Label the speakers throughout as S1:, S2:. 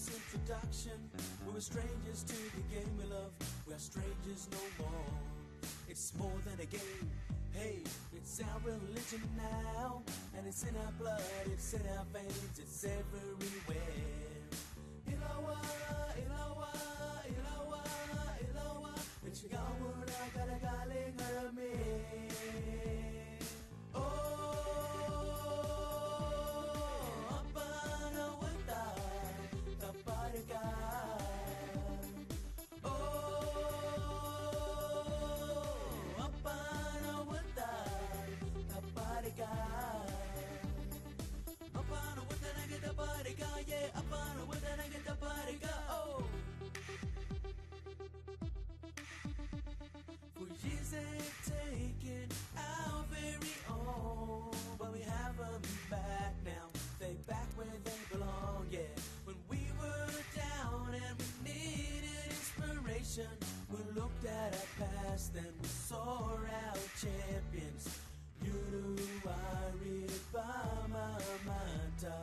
S1: this introduction. We were strangers to the game we love. We are strangers no more. It's more than a game. Hey, it's our religion now. And it's in our blood, it's in our veins, it's everywhere. Ilawa, ilawa, ilawa, ilawa. It's Yawur, I gotta galing arame. For years they've taken our very own, but we have them back now. They back where they belong, yeah. When we were down and we needed inspiration, we looked at our past and we saw our champions. Yuruari Pamamanta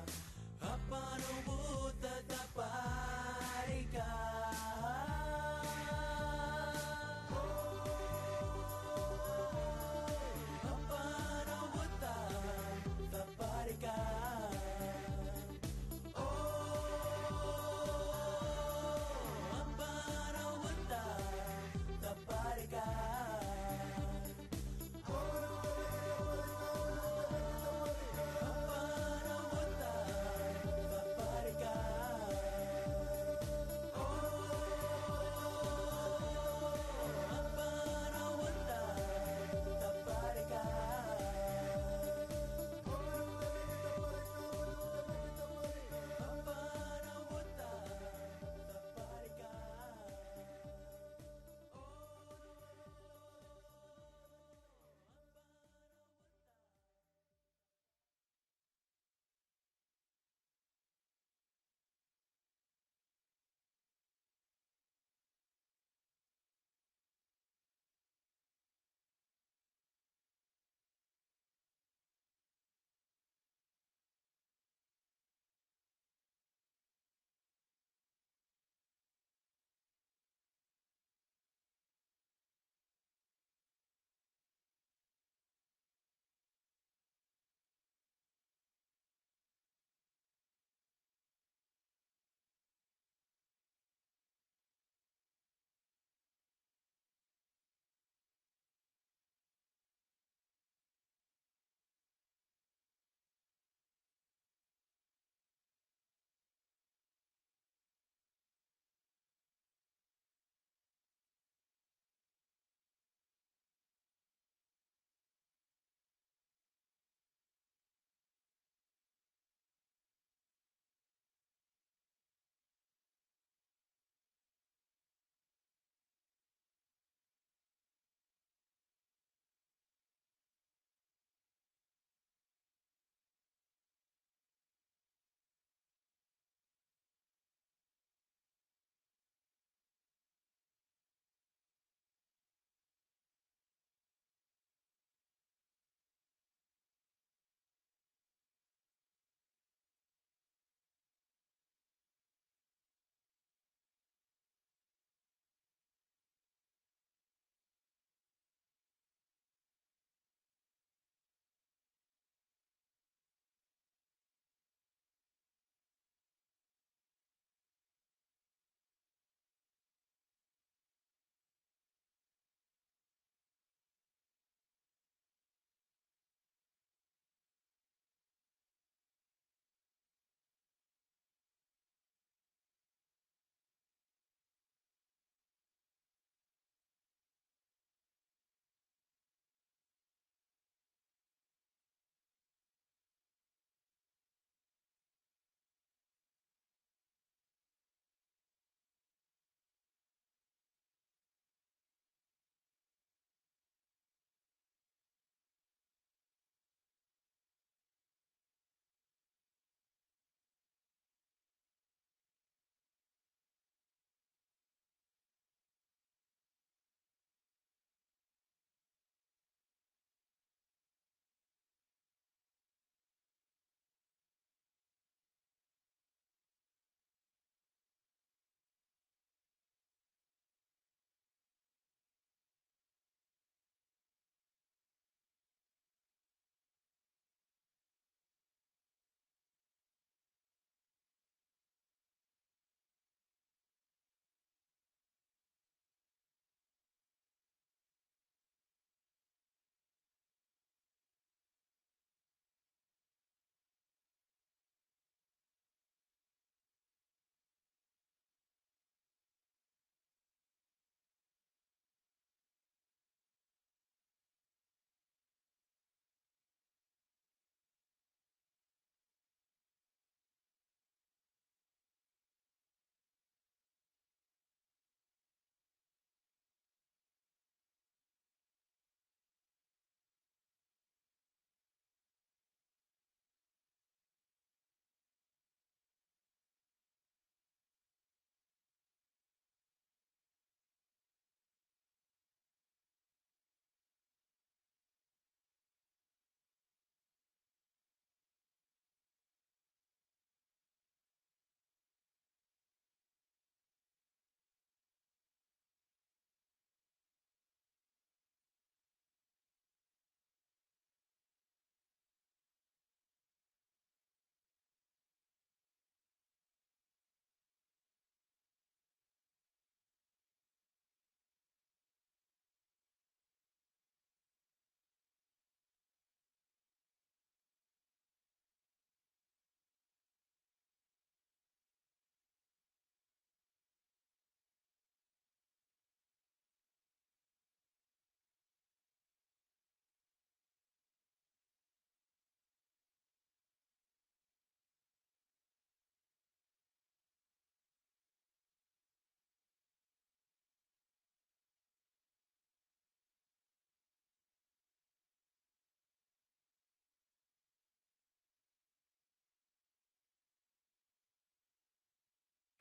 S1: Apano Buddha Taparika. Apano Buddha Taparika. Apano Buddha Taparika.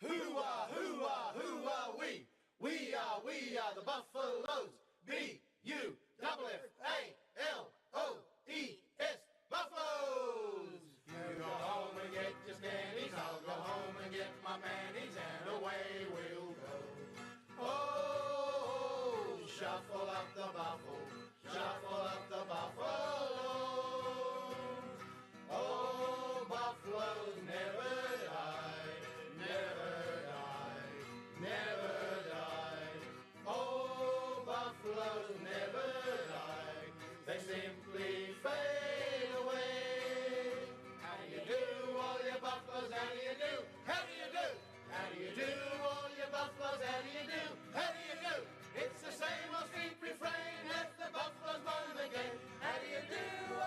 S2: Hoo-ah, hoo-ah, hoo-ah, we are the Buffaloes. B-U-F-F-A-L-O-E-S, Buffaloes. You go home and get your scannies, I'll go home and get my panties, and away we'll go. Oh, shuffle up the buffalo, shuffle up the buffaloes. Oh, buffaloes never die, never die, never die. Oh, buffaloes never die, they simply fade away. How do you do, all your buffaloes? How do you do? How do you do? How do you do, all your buffaloes? How do you do? How do you do? It's the same old street refrain as the buffaloes won the game. How do you do?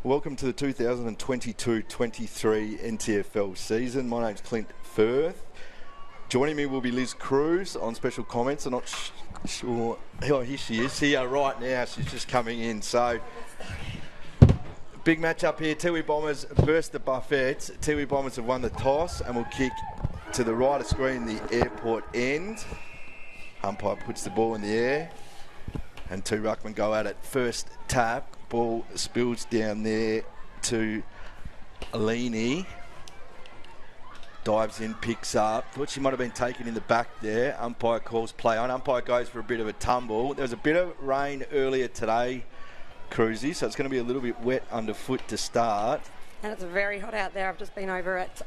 S3: Welcome to the 2022-23 NTFL season. My name's Clint Firth. Joining me will be Liz Cruz on special comments. I'm not sure. Oh, here she is. Here right now. She's just coming in. So, big match up here. Tiwi Bombers versus the Buffets. Tiwi Bombers have won the toss and will kick to the right of screen, the airport end. Umpire puts the ball in the air and two ruckmen go at it. First tap. Ball spills down there to Alini. Dives in, picks up. Thought she might have been taken in the back there. Umpire calls play on. Umpire goes for a bit of a tumble. There was a bit of rain earlier today, Cruzy, so it's going to be a little bit wet underfoot to start.
S4: And it's very hot out there. I've just been over at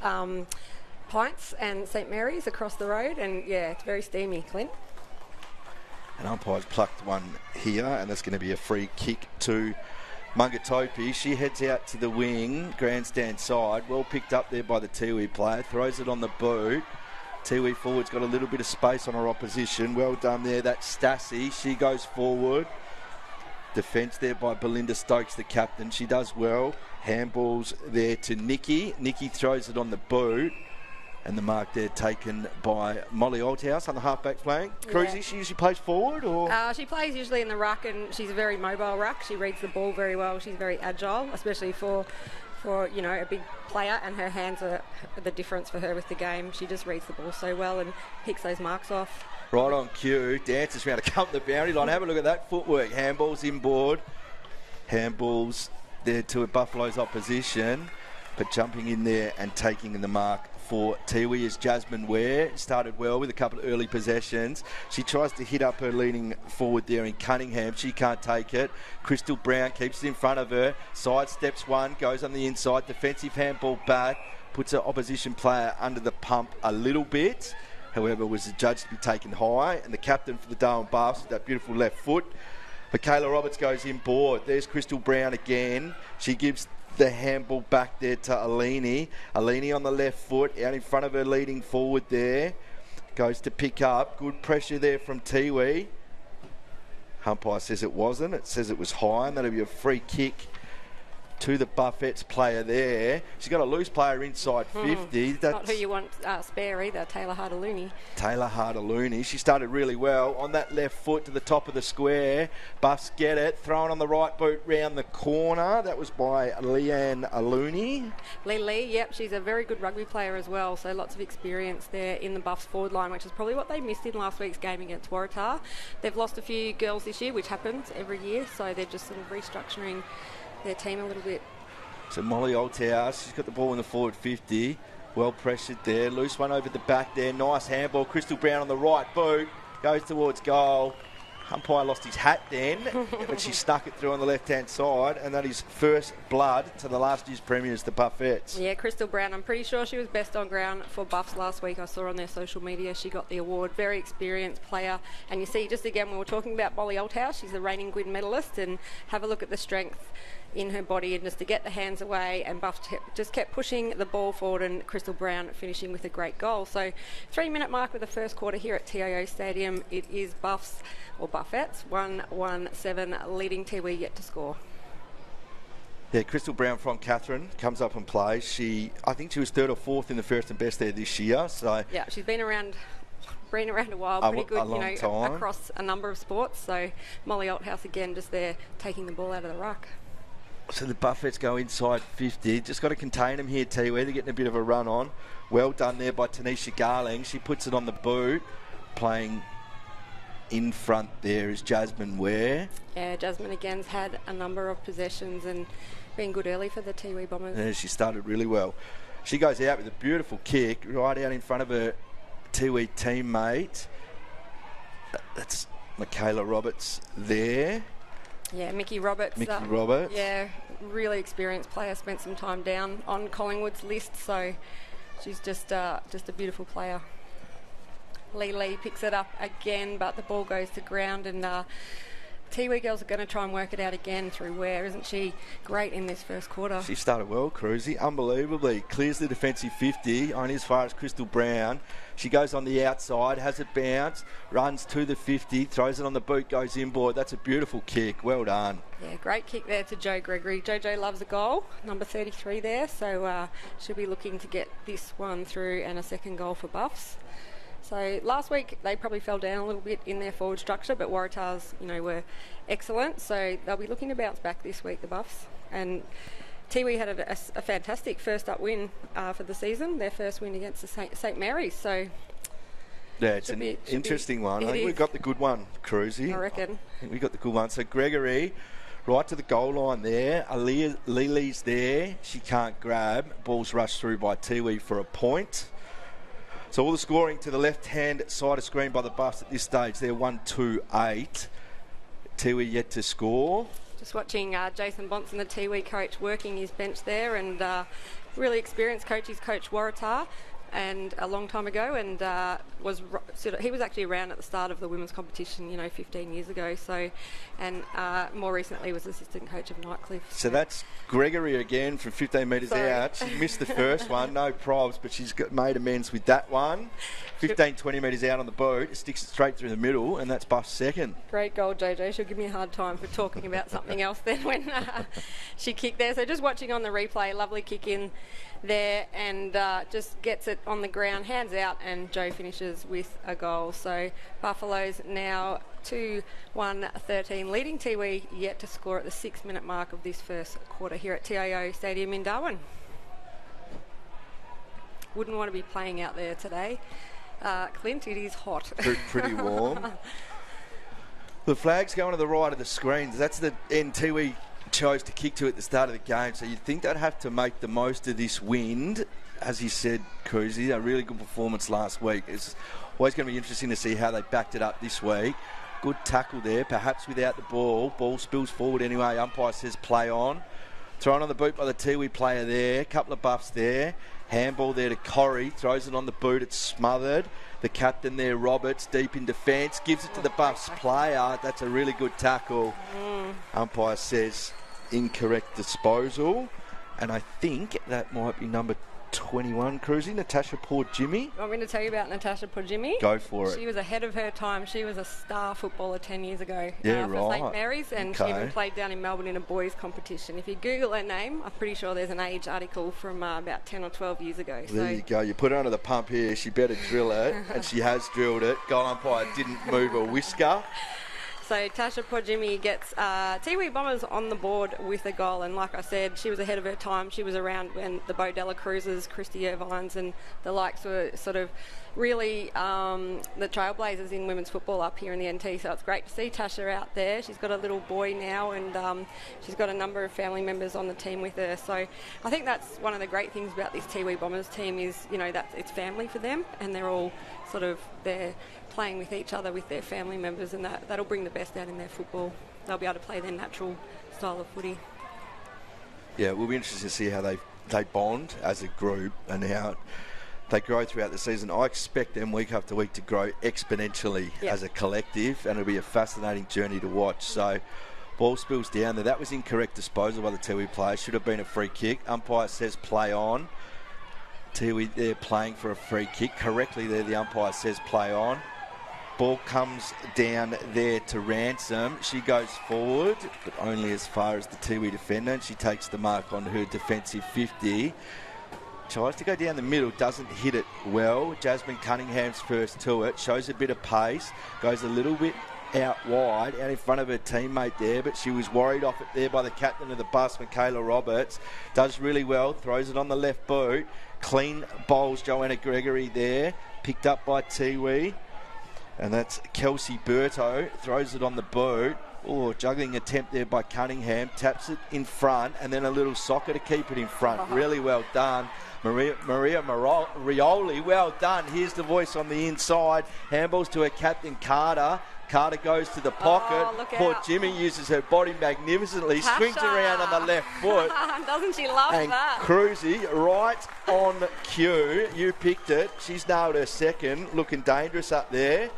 S4: Pints and St Mary's across the road, and yeah, it's very steamy, Clint.
S3: And umpire's plucked one here, and that's going to be a free kick to Mungatopi. She heads out to the wing, grandstand side. Well picked up there by the Tiwi player. Throws it on the boot. Tiwi forward's got a little bit of space on her opposition. Well done there. That's Stassi. She goes forward. Defence there by Belinda Stokes, the captain. She does well. Handballs there to Nikki. Nikki throws it on the boot. And the mark there taken by Molly Althouse on the half-back flank. Cruzy, she usually plays forward, or?
S4: She plays usually in the ruck, and she's a very mobile ruck. She reads the ball very well. She's very agile, especially for a big player, and her hands are the difference for her with the game. She just reads the ball so well and picks those marks off.
S3: Right on cue, dances around to come to the boundary line. Have a look at that footwork. Handballs inboard. Handballs there to a Buffalo's opposition, but jumping in there and taking the mark for Tiwi is Jasmine Ware. Started well with a couple of early possessions. She tries to hit up her leading forward there in Cunningham. She can't take it. Crystal Brown keeps it in front of her. Side steps one, goes on the inside. Defensive handball back. Puts her opposition player under the pump a little bit. However, was adjudged to be taken high. And the captain for the Darwin Buffs with that beautiful left foot. Michaela Roberts goes inboard. There's Crystal Brown again. She gives the handball back there to Alini. Alini on the left foot, out in front of her leading forward there. Goes to pick up. Good pressure there from Tiwi. Umpire says it wasn't. It says it was high, and that'll be a free kick to the Buffets player there. She's got a loose player inside 50. That's
S4: not who you want spare either, Taylor Harder-Looney.
S3: Taylor Harder-Looney. She started really well on that left foot to the top of the square. Buffs get it. Thrown on the right boot round the corner. That was by Leanne Looney.
S4: Lee, yep. She's a very good rugby player as well, so lots of experience there in the Buffs forward line, which is probably what they missed in last week's game against Waratah. They've lost a few girls this year, which happens every year, so they're just sort of restructuring their team a little bit.
S3: So Molly Althouse, she's got the ball in the forward 50. Well pressured there. Loose one over the back there. Nice handball. Crystal Brown on the right boot. Goes towards goal. Umpire lost his hat then, but she stuck it through on the left-hand side, and that is first blood to the last year's premiers, the Buffets.
S4: Yeah, Crystal Brown, I'm pretty sure she was best on ground for Buffs last week. I saw on their social media she got the award. Very experienced player. And you see, just again, when we're talking about Molly Althouse, she's the reigning Gwyn medalist, and have a look at the strength in her body, and just to get the hands away, and Buff just kept pushing the ball forward, and Crystal Brown finishing with a great goal. So 3-minute mark with the first quarter here at TIO Stadium. It is Buffs, or Buffets, 1-1-7, leading Tiwi yet to score.
S3: Yeah, Crystal Brown from Catherine comes up and plays. I think she was third or fourth in the first and best there this year. So
S4: yeah, she's been around a while, pretty good,
S3: time.
S4: Across a number of sports. So Molly Althouse again just there taking the ball out of the ruck.
S3: So the Buffets go inside 50. Just got to contain them here, Tiwi. They're getting a bit of a run on. Well done there by Tanisha Garling. She puts it on the boot. Playing in front there is Jasmine Ware. Yeah,
S4: Jasmine again's had a number of possessions and been good early for the Tiwi Bombers.
S3: Yeah, she started really well. She goes out with a beautiful kick right out in front of her Tiwi teammate. That's Michaela Roberts there.
S4: Yeah, Mickey Roberts.
S3: Roberts.
S4: Yeah, really experienced player. Spent some time down on Collingwood's list, so she's just a beautiful player. Lee picks it up again, but the ball goes to ground, and Tiwi girls are going to try and work it out again through Ware. Isn't she great in this first quarter?
S3: She started well, Cruzy, unbelievably. Clears the defensive 50, only as far as Crystal Brown. She goes on the outside, has it bounce, runs to the 50, throws it on the boot, goes inboard. That's a beautiful kick. Well done.
S4: Yeah, great kick there to Jo Gregory. Jojo loves a goal, number 33 there, so she'll be looking to get this one through and a second goal for Buffs. So last week they probably fell down a little bit in their forward structure, but Waratahs, were excellent. So they'll be looking to bounce back this week, the Buffs. And Tiwi had a fantastic first up win for the season, their first win against the St Mary's. So
S3: yeah, it's an interesting one. I think we got the good one, Cruzy.
S4: I reckon.
S3: I think we got the good one. So Gregory, right to the goal line there. Lily's there. She can't grab. Ball's rushed through by Tiwi for a point. So all the scoring to the left-hand side of screen by the Buffs at this stage. They're 1-2-8. Tiwi yet to score.
S4: Just watching Jason Bonson, the Tiwi coach, working his bench there, and really experienced coach. He's coached Waratah and a long time ago, and he was actually around at the start of the women's competition, 15 years ago. So, and more recently was assistant coach of Nightcliff.
S3: So that's Gregory again from 15 metres out. She missed the first one, no probs, but she's made amends with that one. 15, 20 metres out on the boat, sticks it straight through the middle, and that's Buff's second.
S4: Great goal, JJ. She'll give me a hard time for talking about something else then when she kicked there. So just watching on the replay, lovely kick in there, and just gets it on the ground, hands out, and Jo finishes with a goal. So Buffaloes now 2-1-13, leading Tiwi, yet to score at the 6-minute mark of this first quarter here at TIO Stadium in Darwin. Wouldn't want to be playing out there today. Clint, it is hot.
S3: Pretty warm. The flag's going to the right of the screens. That's the end Tiwi chose to kick to at the start of the game, so you'd think they'd have to make the most of this wind. As you said, Cruzy, a really good performance last week. It's always going to be interesting to see how they backed it up this week. Good tackle there, perhaps without the ball. Ball spills forward anyway. Umpire says play on. Thrown on the boot by the Tiwi player there. Couple of Buffs there. Handball there to Corrie. Throws it on the boot. It's smothered. The captain there, Roberts, deep in defence. Gives it to the Buffs player. That's a really good tackle. Umpire says incorrect disposal. And I think that might be number 21, Cruzy, Natasha Poor Jimmy.
S4: Want me to tell you about Natasha Poor Jimmy?
S3: Go for it.
S4: She was ahead of her time. She was a star footballer 10 years ago
S3: for
S4: for St Mary's, and she even played down in Melbourne in a boys' competition. If you Google her name, I'm pretty sure there's an age article from about 10 or 12 years ago.
S3: There you go. You put her under the pump here. She better drill it, and she has drilled it. Goal umpire didn't move a whisker.
S4: So Tasha Pojimi gets Tiwi Bombers on the board with a goal, and like I said, she was ahead of her time. She was around when the Bo Della Cruzes, Christy Irvines and the likes were sort of really the trailblazers in women's football up here in the NT, so it's great to see Tasha out there. She's got a little boy now, and she's got a number of family members on the team with her, so I think that's one of the great things about this Tiwi Bombers team is, you know, that it's family for them, and they're all sort of they're playing with each other with their family members, and that'll bring the best out in their football. They'll be able to play their natural style of footy.
S3: Yeah, we'll be interested to see how they bond as a group and how they grow throughout the season. I expect them week after week to grow exponentially as a collective, and it'll be a fascinating journey to watch. So ball spills down there. That was incorrect disposal by the Tiwi player. Should have been a free kick. Umpire says play on. Tiwi, they're playing for a free kick. Correctly there, the umpire says play on. Ball comes down there to Ransom. She goes forward, but only as far as the Tiwi defender, and she takes the mark on her defensive 50. Tries to go down the middle, doesn't hit it well. Jasmine Cunningham's first to it, shows a bit of pace, goes a little bit out wide, out in front of her teammate there, but she was worried off it there by the captain of the bus, Michaela Roberts. Does really well, throws it on the left boot. Clean bowls Joanna Gregory there, picked up by Tiwi. And that's Kelsey Berto, throws it on the boot. Oh, juggling attempt there by Cunningham, taps it in front, and then a little soccer to keep it in front. Really well done. Maria Rioli, well done. Here's the voice on the inside. Handballs to her captain, Carter. Carter goes to the pocket. Poor Jimmy uses her body magnificently,
S4: Tasha
S3: swings around on the left foot.
S4: Doesn't she love
S3: and
S4: that?
S3: Cruzy, right on cue. You picked it. She's nailed her second, looking dangerous up there.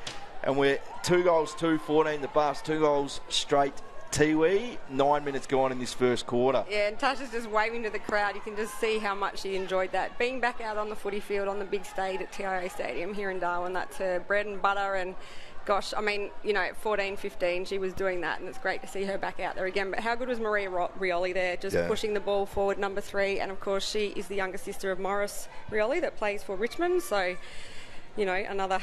S3: And we're 2 goals, 2-14 the Buffs, 2 goals straight Tiwi. 9 minutes gone in this first quarter.
S4: Yeah, and Tasha's just waving to the crowd. You can just see how much she enjoyed that. Being back out on the footy field on the big stage at TIO Stadium here in Darwin, that's her bread and butter. And gosh, I mean, you know, at 14, 15, she was doing that, and it's great to see her back out there again. But how good was Maria Rioli there, just pushing the ball forward, number 3. And, of course, she is the younger sister of Morris Rioli that plays for Richmond. So, you know, another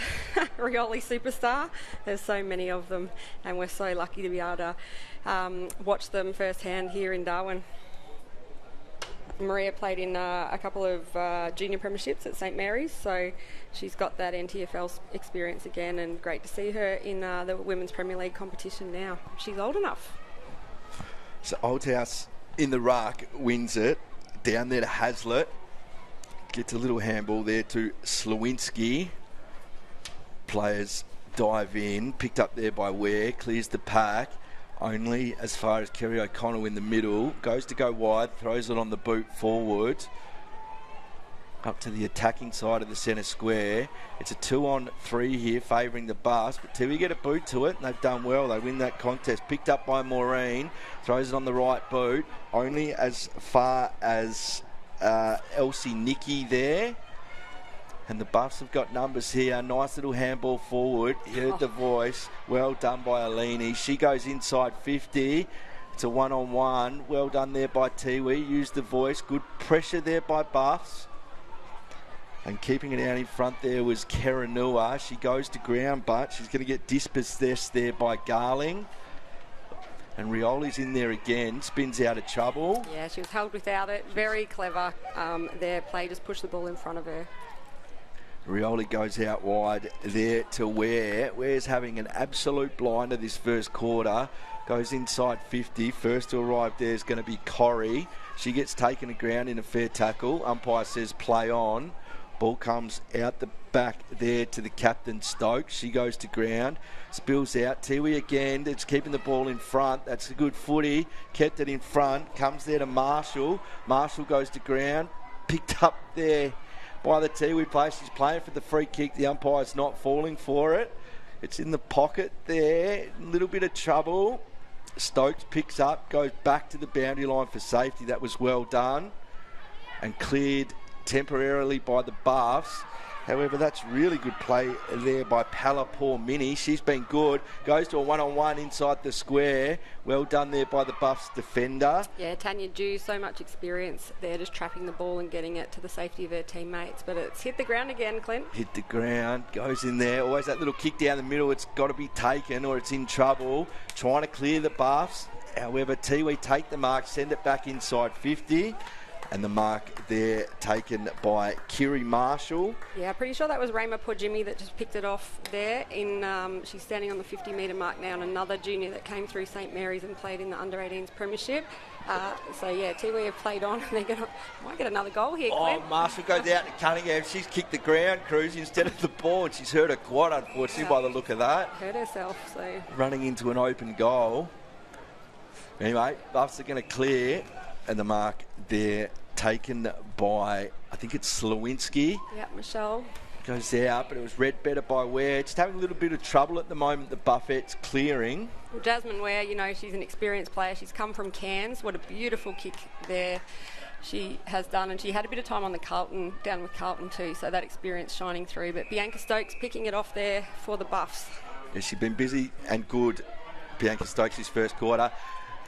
S4: Rioli superstar. There's so many of them, and we're so lucky to be able to watch them firsthand here in Darwin. Maria played in a couple of junior premierships at St Mary's, so she's got that NTFL experience again, and great to see her in the Women's Premier League competition now. She's old enough.
S3: So Oldhouse in the ruck wins it. Down there to Hazlitt. Gets a little handball there to Slawinski. Players dive in. Picked up there by Ware. Clears the pack. Only as far as Kerry O'Connell in the middle. Goes to go wide. Throws it on the boot forward. Up to the attacking side of the centre square. It's a 2-on-3 here favouring the Buffs. But Tiwi get a boot to it, and they've done well. They win that contest. Picked up by Maureen. Throws it on the right boot. Only as far as Elsie Nicky there. And the Buffs have got numbers here. Nice little handball forward. You heard the voice. Well done by Alini. She goes inside 50. It's a 1-on-1. Well done there by Tiwi. Used the voice. Good pressure there by Buffs. And keeping it out in front there was Keranua. She goes to ground, but she's going to get dispossessed there by Garling. And Rioli's in there again, spins out of trouble.
S4: Yeah, she was held without it. Very clever. Their play just pushed the ball in front of her.
S3: Rioli goes out wide there to Ware. Ware's having an absolute blinder this first quarter. Goes inside 50. First to arrive there is going to be Corrie. She gets taken to ground in a fair tackle. Umpire says play on. Ball comes out the back there to the captain, Stokes. She goes to ground, spills out. Tiwi again, it's keeping the ball in front. That's a good footy. Kept it in front. Comes there to Marshall. Marshall goes to ground. Picked up there by the Tiwi player. She's playing for the free kick. The umpire's not falling for it. It's in the pocket there. A little bit of trouble. Stokes picks up, goes back to the boundary line for safety. That was well done. And cleared temporarily by the Buffs. However, that's really good play there by Palapur Mini. She's been good. Goes to a 1-on-1 inside the square. Well done there by the Buffs defender.
S4: Yeah, Tanya Dew, so much experience there, just trapping the ball and getting it to the safety of her teammates. But it's hit the ground again, Clint.
S3: Hit the ground, goes in there. Always that little kick down the middle. It's got to be taken or it's in trouble. Trying to clear the Buffs. However, Tiwi take the mark, send it back inside 50. And the mark there taken by Kiri Marshall.
S4: Yeah, pretty sure that was Rayma Pojimi that just picked it off there. She's standing on the 50-metre mark now, and another junior that came through St Mary's and played in the under-18s premiership. So, yeah, Tiwi have played on, and they might get another goal here, Clint.
S3: Oh, Marshall goes out to Cunningham. She's kicked the ground, Cruz, instead of the ball, and she's hurt her quad, unfortunately, by the look of that.
S4: Hurt herself, so...
S3: Running into an open goal. Anyway, Buffs are going to clear, and the mark there taken by, I think it's Slawinski.
S4: Yep, Michelle.
S3: Goes out, but it was read better by Ware. Just having a little bit of trouble at the moment, the Buffett's clearing.
S4: Well, Jasmine Ware, you know, she's an experienced player. She's come from Cairns. What a beautiful kick there she has done. And she had a bit of time on the Carlton, down with Carlton too, so that experience shining through. But Bianca Stokes picking it off there for the Buffs.
S3: Yeah, she's been busy and good, Bianca Stokes, this first quarter.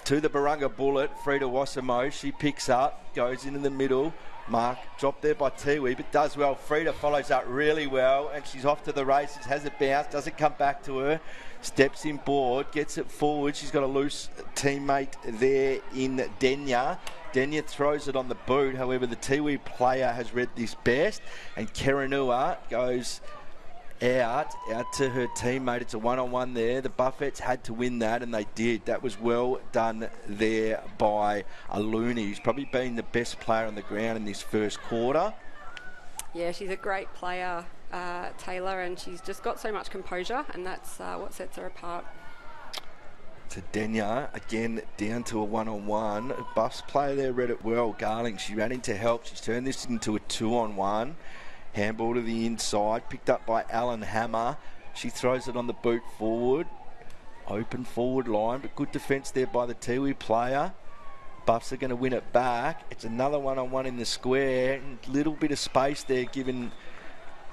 S3: To the Barunga Bullet, Frida Wasamo. She picks up, goes into the middle. Mark dropped there by Tiwi, but does well. Frida follows up really well, and she's off to the races. Has it bounced, doesn't come back to her. Steps in board, gets it forward. She's got a loose teammate there in Denya. Denya throws it on the boot. However, the Tiwi player has read this best, and Keranua goes out to her teammate. It's a 1-on-1 there. The Buffets had to win that, and they did. That was well done there by Aluni. He's probably been the best player on the ground in this first quarter.
S4: Yeah, she's a great player, Taylor, and she's just got so much composure, and that's what sets her apart.
S3: To Denya, again down to a 1-on-1. Buffs player there read it well. Garling, she ran into help. She's turned this into a 2-on-1. Handball to the inside, picked up by Alan Hammer. She throws it on the boot forward. Open forward line, but good defence there by the Tiwi player. Buffs are going to win it back. It's another one-on-one in the square. Little bit of space there given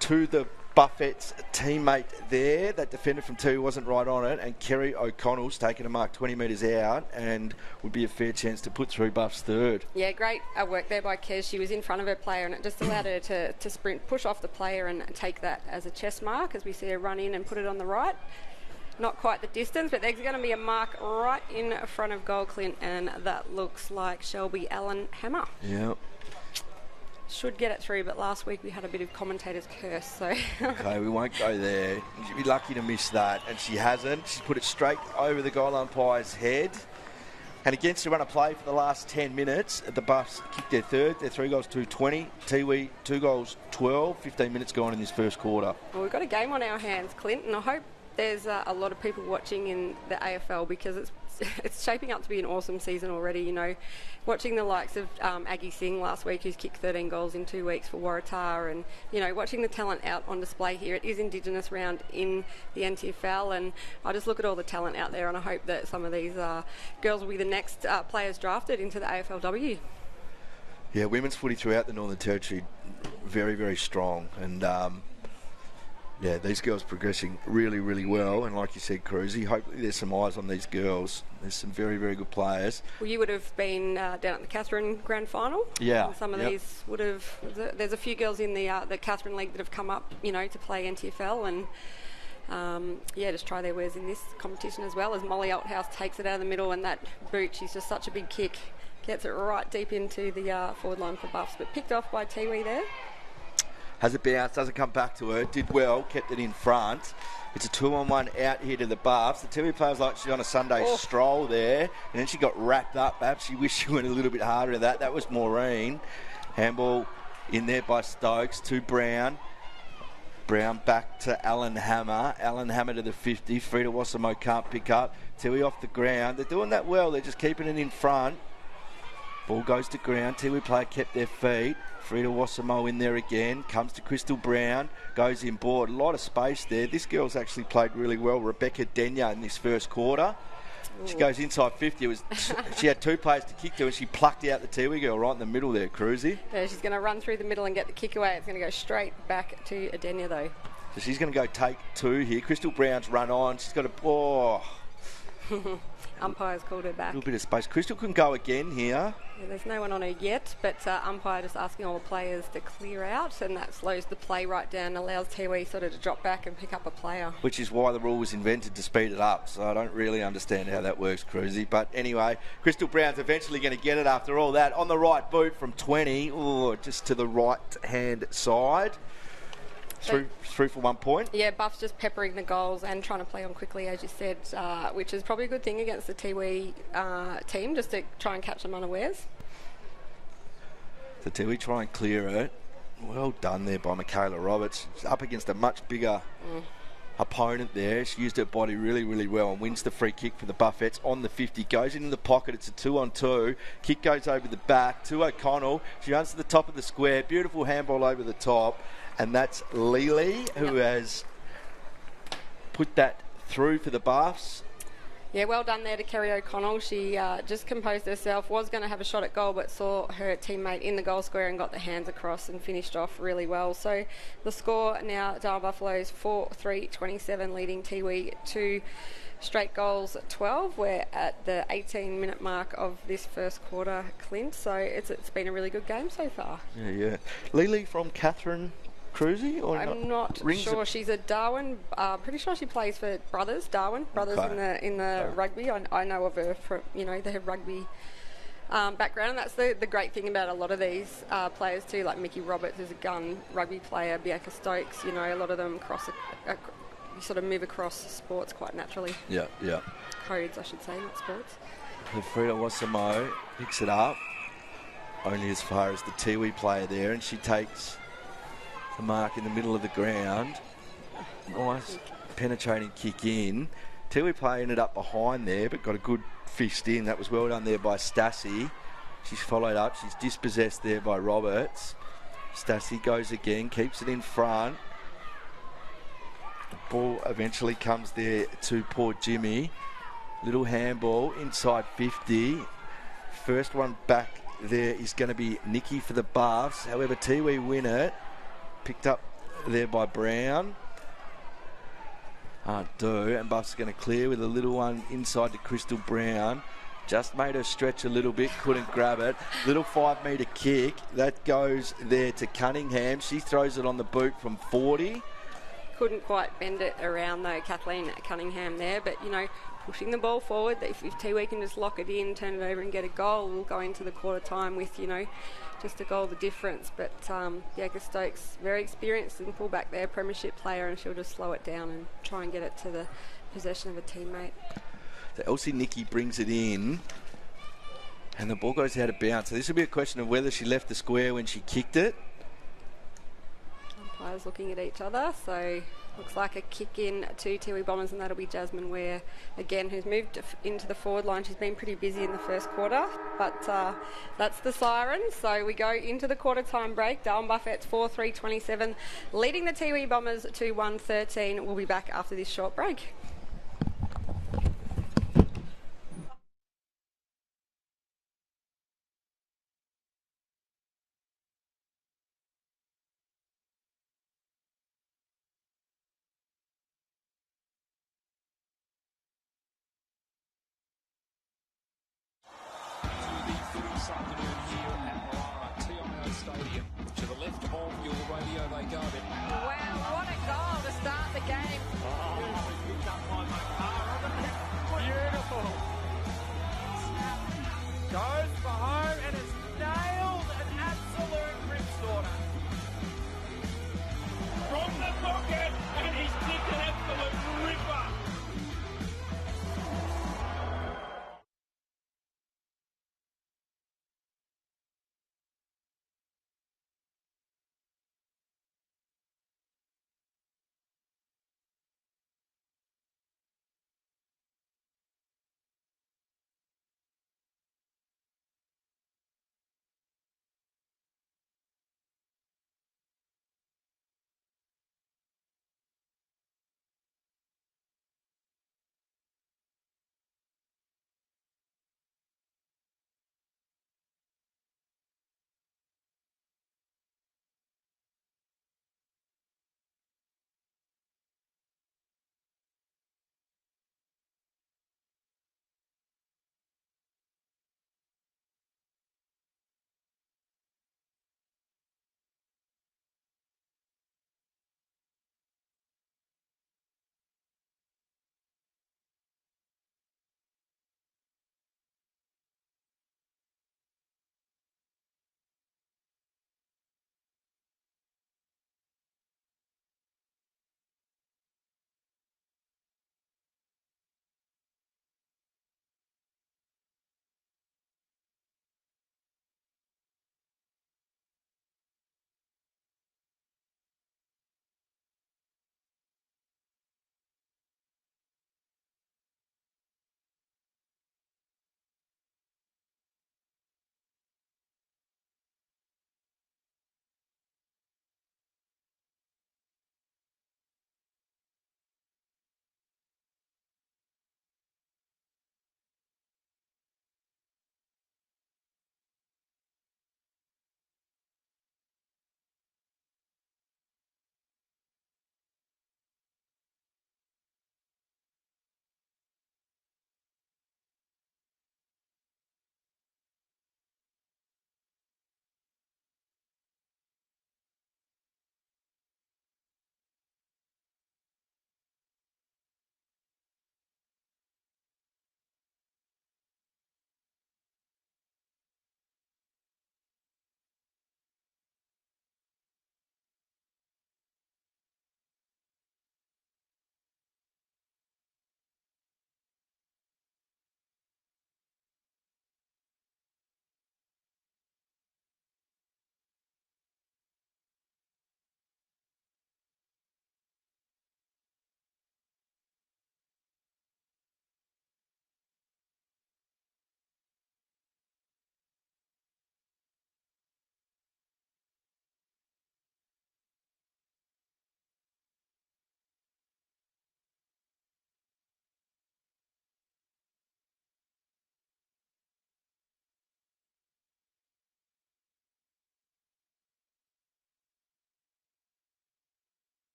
S3: to the Buffett's teammate there. That defender from Tiwi wasn't right on it, and Kerry O'Connell's taken a mark 20 metres out and would be a fair chance to put through Buffs third. Yeah,
S4: great work there by Kez. She was in front of her player and it just allowed her to sprint, push off the player and take that as a chest mark as we see her run in and put it on the right. Not quite the distance, but there's going to be a mark right in front of goal, Clint, and that looks like Shelby Allen Hammer.
S3: Yep.
S4: Should get it through, but last week we had a bit of commentator's curse, so...
S3: Okay, we won't go there. She'd be lucky to miss that, and she hasn't. She's put it straight over the goal umpire's head. And against the run of play for the last 10 minutes, the Buffs kicked their third. They're 3 goals to 20. Tiwi, 2 goals, 12. 15 minutes gone in this first quarter.
S4: Well, we've got a game on our hands, Clint, and I hope there's a lot of people watching in the AFL because it's shaping up to be an awesome season already. You know, watching the likes of Aggie Singh last week, who's kicked 13 goals in 2 weeks for Waratah, and you know, watching the talent out on display here. It is Indigenous round in the NTFL, and I just look at all the talent out there, and I hope that some of these girls will be the next players drafted into the AFLW.
S3: Yeah, women's footy throughout the Northern Territory, very, very strong, and yeah, these girls progressing really, really well. And like you said, Cruzy, hopefully there's some eyes on these girls. There's some very, very good players. Well,
S4: you would have been down at the Catherine Grand Final.
S3: Yeah.
S4: And some of these would have... There's a few girls in the Catherine League that have come up, you know, to play NTFL and... yeah, just try their wares in this competition as well, as Molly Althouse takes it out of the middle, and that boot, she's just such a big kick, gets it right deep into the forward line for Buffs, but picked off by Tiwi there.
S3: Has it bounced, doesn't come back to her, did well, kept it in front. It's a 2-on-1 out here to the Buffs. The Tiwi players like she's on a Sunday stroll there, and then she got wrapped up. Perhaps she wished she went a little bit harder to that. That was Maureen. Handball in there by Stokes to Brown. Brown back to Alan Hammer. Alan Hammer to the 50. Frida Wassamo can't pick up. Tiwi off the ground. They're doing that well. They're just keeping it in front. Ball goes to ground. Tiwi player kept their feet. Frida Wassamo in there again. Comes to Crystal Brown. Goes in board. A lot of space there. This girl's actually played really well. Rebecca Denya in this first quarter. Ooh. She goes inside 50. She had 2 players to kick to, and she plucked out the Tiwi girl right in the middle there, Cruzy.
S4: Yeah, she's going to run through the middle and get the kick away. It's going to go straight back to Adenia, though.
S3: So she's going to go take 2 here. Crystal Brown's run on. She's got a...
S4: Umpire's called her back.
S3: A little bit of space. Crystal can go again here.
S4: Yeah, there's no one on her yet, but umpire just asking all the players to clear out, and that slows the play right down, allows Tiwi sort of to drop back and pick up a player. Which
S3: is why the rule was invented, to speed it up, so I don't really understand how that works, Cruzy. But anyway, Crystal Brown's eventually going to get it after all that. On the right boot from 20, just to the right-hand side. Through for 1 point.
S4: Yeah, Buff's just peppering the goals and trying to play on quickly, as you said, which is probably a good thing against the Tiwi team, just to try and catch them unawares.
S3: The Tiwi try and clear it. Well done there by Michaela Roberts. She's up against a much bigger opponent there. She used her body really, really well and wins the free kick for the Buffettes on the 50. Goes into the pocket. It's a 2-on-2. Kick goes over the back to O'Connell. She runs to the top of the square. Beautiful handball over the top. And that's Lily, who has put that through for the Buffs.
S4: Yeah, well done there to Kerry O'Connell. She just composed herself, was going to have a shot at goal, but saw her teammate in the goal square and got the hands across and finished off really well. So the score now, Darwin Buffaloes 4-3-27, leading Tiwi 2 straight goals at 12. We're at the 18-minute mark of this first quarter, Clint. So it's been a really good game so far.
S3: Yeah. Lily from Catherine Cruzy, or
S4: I'm not sure. She's a Darwin. Pretty sure she plays for Darwin Brothers in the rugby. I know of her from the rugby background, and that's the great thing about a lot of these players too. Like Mickey Roberts is a gun rugby player. Bianca Stokes, a lot of them sort of move across sports quite naturally.
S3: Yeah.
S4: Codes, I should say, not sports.
S3: Frida Wassamo picks it up only as far as the Tiwi player there, and she takes the mark in the middle of the ground. Nice penetrating kick in. Tiwi player ended up behind there, but got a good fist in. That was well done there by Stassi. She's followed up. She's dispossessed there by Roberts. Stassi goes again, keeps it in front. Ball eventually comes there to poor Jimmy. Little handball inside 50. First one back there is going to be Nikki for the Buffs. However, Tiwi win it. Picked up there by Brown. And Buffs are going to clear with a little one inside to Crystal Brown. Just made her stretch a little bit, couldn't grab it. Little 5 metre kick. That goes there to Cunningham. She throws it on the boot from 40.
S4: Couldn't quite bend it around though, Kathleen Cunningham there, but pushing the ball forward. If Tiwi can just lock it in, turn it over and get a goal, we'll go into the quarter time with just a goal the difference. But Bianca Stokes, very experienced and pull back there, premiership player, and she'll just slow it down and try and get it to the possession of a teammate.
S3: So Elsie Nicky brings it in and the ball goes out of bounds. So this will be a question of whether she left the square when she kicked it.
S4: Umpires looking at each other, so looks like a kick in to Tiwi Bombers, and that'll be Jasmine Ware again, who's moved into the forward line. She's been pretty busy in the first quarter, but that's the siren. So we go into the quarter time break. Darwin Buffett's 4-3-27, leading the Tiwi Bombers to 1-13. We'll be back after this short break.
S5: Afternoon here at TIO Stadium. To the left of your radio they go.
S4: Wow, what a goal to start the game.
S5: Oh, picked up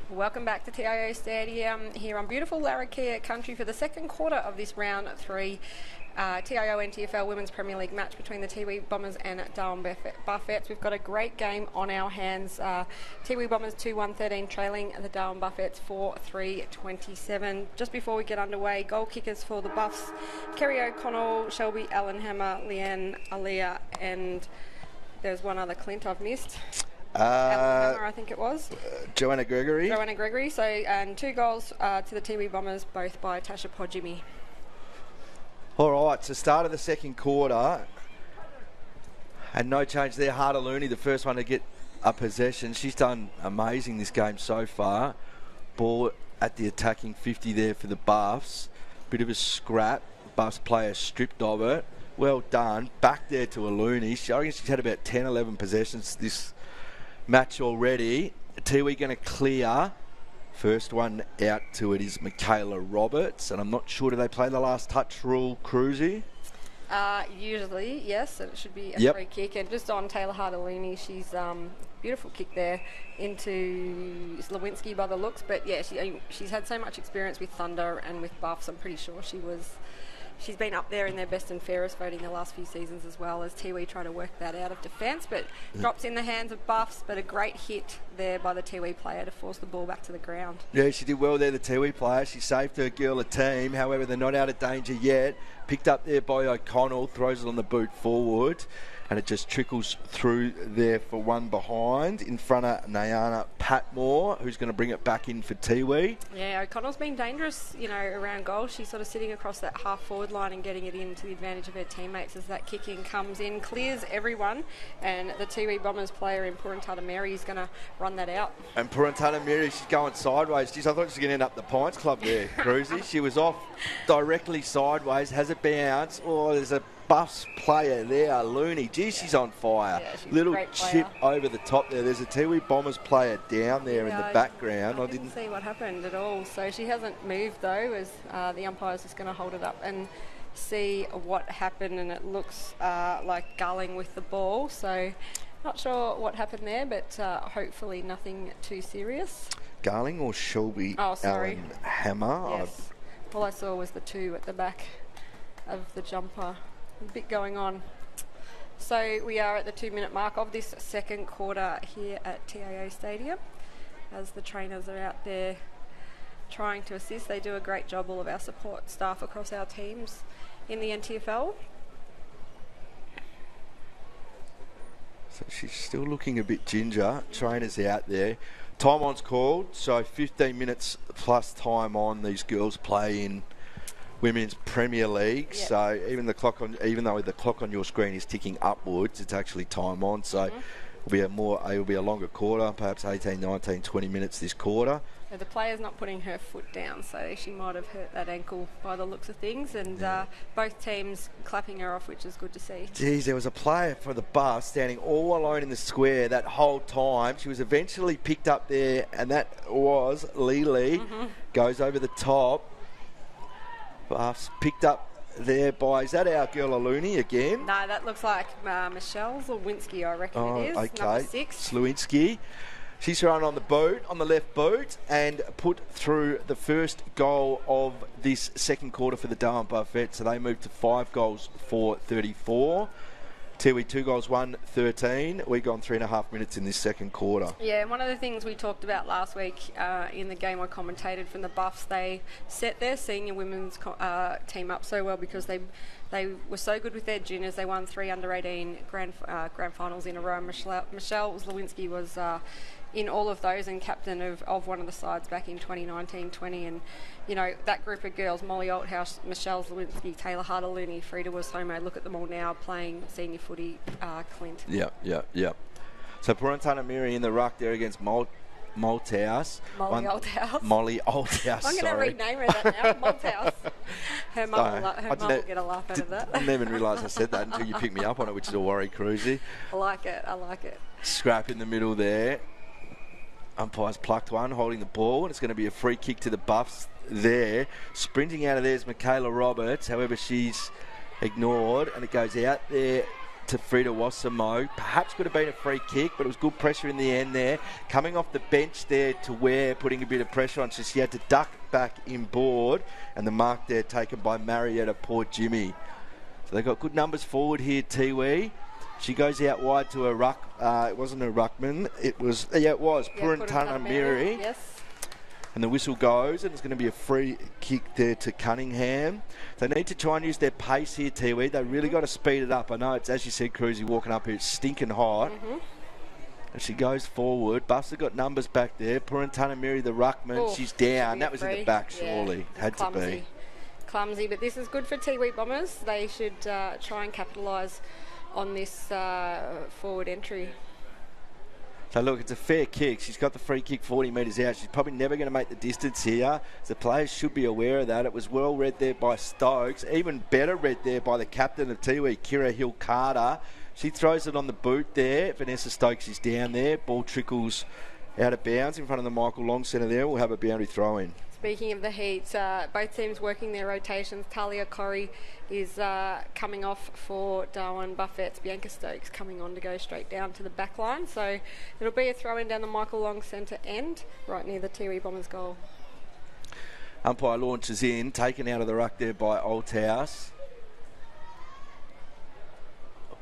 S4: Welcome back to TIO Stadium here on beautiful Larrakia country for the second quarter of this round 3 TIO NTFL Women's Premier League match between the Tiwi Bombers and Darwin Buffettes. We've got a great game on our hands. Tiwi Bombers 2-1-13 trailing the Darwin Buffettes 4-3-27. Just before we get underway, goal kickers for the Buffs: Kerry O'Connell, Shelby Allenhammer, Leanne Alia, and there's one other Clint I've missed. I think it was
S3: Joanna Gregory.
S4: So, and 2 goals to the Tiwi Bombers, both by Tasha Podjimi.
S3: All right, so start of the second quarter, and no change there. Harder Looney, the first one to get a possession. She's done amazing this game so far. Ball at the attacking 50 there for the Buffs. Bit of a scrap. Buffs player stripped of it. Well done. Back there to a Looney. I reckon she's had about 10, 11 possessions this match already. Tiwi going to clear. First one out to it is Michaela Roberts, and I'm not sure, do they play the last touch rule, Cruzy?
S4: Usually, yes, and it should be a free kick. And just on Taylor Harder-Looney, she's beautiful kick there into Slawinski by the looks. But yeah, she's had so much experience with Thunder and with Buffs. I'm pretty sure she's been up there in their best and fairest voting the last few seasons, as well as Tiwi try to work that out of defence, but drops in the hands of Buffs, but a great hit there by the Tiwi player to force the ball back to the ground. Yeah,
S3: she did well there, the Tiwi player. She saved her girl a team. However, they're not out of danger yet. Picked up there by O'Connell, throws it on the boot forward, and it just trickles through there for one behind in front of Nyana Patmore, who's going to bring it back in for Tiwi. Yeah,
S4: O'Connell's been dangerous, around goal. She's sort of sitting across that half-forward line and getting it in to the advantage of her teammates as that kick-in comes in, clears everyone, and the Tiwi Bombers player in Purantata Mary is going to run that out.
S3: And Purantata Mary, she's going sideways. Jeez, I thought she was going to end up the Pines Club there, Cruzy. She was off directly sideways, has it bounced. Oh, there's a Buffs player there, Looney. Gee, she's on fire. Yeah, little chip over the top there. There's a Tiwi Bombers player down there in the background.
S4: I didn't see what happened at all. So she hasn't moved though, as the umpire's just going to hold it up and see what happened. And it looks like Gulling with the ball. So not sure what happened there, but hopefully nothing too serious.
S3: Garling or Shelby?
S4: Oh, sorry.
S3: Hammer.
S4: Yes. All I saw was the 2 at the back of the jumper. A bit going on. So we are at the 2-minute mark of this second quarter here at TIO Stadium, as the trainers are out there trying to assist. They do a great job, all of our support staff across our teams in the NTFL.
S3: So she's still looking a bit ginger. Trainers out there. Time on's called, so 15 minutes plus time on. These girls play in Women's Premier League, so even though the clock on your screen is ticking upwards, it's actually time on. So it'll be a longer quarter, perhaps 18, 19, 20 minutes this quarter.
S4: So the player's not putting her foot down, so she might have hurt that ankle by the looks of things, and both teams clapping her off, which is good to see.
S3: Geez, there was a player for the Buffs standing all alone in the square that whole time. She was eventually picked up there, and that was Lily. Goes over the top. Buffs picked up there by, is that our girl Looney again?
S4: No, that looks like Michelle Zlawinski, I reckon it is.
S3: Okay.
S4: Number 6.
S3: Slawinski. She's thrown on the left boot, and put through the first goal of this second quarter for the Darwin Buffett. So they moved to 5 goals for 34. Tiwi 2 goals, 1-13. We've gone 3.5 minutes in this second quarter.
S4: Yeah, one of the things we talked about last week in the game I commentated from the Buffs, they set their senior women's team up so well because they were so good with their juniors. They won 3 under-18 grand finals in a row. Michelle Zlawinski was in all of those and captain of one of the sides back in 2019-20, and that group of girls, Molly Althouse, Michelle Zlawinski, Taylor Harder-Looney, Frida Washomo, look at them all now playing senior footy, Clint.
S3: Yeah. So Purantana Miri in the ruck there against Molly Althouse.
S4: Molly
S3: Althouse.
S4: I'm going to rename her that now. Malthouse. Her mum will get a laugh out of that.
S3: I didn't even realise I said that until you picked me up on it, which is a worry, Cruzy.
S4: I like it.
S3: Scrap in the middle there. Umpire's plucked one, holding the ball, and it's going to be a free kick to the Buffs there. Sprinting out of there is Michaela Roberts. However, she's ignored, and it goes out there to Frida Wassamo. Perhaps could have been a free kick, but it was good pressure in the end there. Coming off the bench there to Ware, putting a bit of pressure on, so she had to duck back inboard, and the mark there taken by Marietta, poor Jimmy. So they got good numbers forward here, Tiwi. She goes out wide to a ruck. It wasn't a ruckman. It was, Purantana Miri.
S4: Yes.
S3: And the whistle goes, and it's going to be a free kick there to Cunningham. They need to try and use their pace here, Tiwi. They really got to speed it up. I know it's, as you said, Cruzy, walking up here, it's stinking hot. And she goes forward. Buffs have got numbers back there. Purantana Miri, the ruckman, she's down. That was in the back, surely. Had to be.
S4: Clumsy, but this is good for Tiwi Bombers. They should try and capitalise on this forward entry.
S3: So look, it's a fair kick. She's got the free kick 40 metres out. She's probably never going to make the distance here. The players should be aware of that. It was well read there by Stokes. Even better read there by the captain of Tiwi, Kira Hill-Carter. She throws it on the boot there. Vanessa Stokes is down there. Ball trickles out of bounds in front of the Michael Long centre there. We'll have a boundary throw in.
S4: Speaking of the heat, both teams working their rotations. Talia Corrie is coming off for Darwin Buffett. Bianca Stokes coming on to go straight down to the back line. So it'll be a throw in down the Michael Long centre end, right near the Tiwi Bombers goal.
S3: Umpire launches in, taken out of the ruck there by Althouse.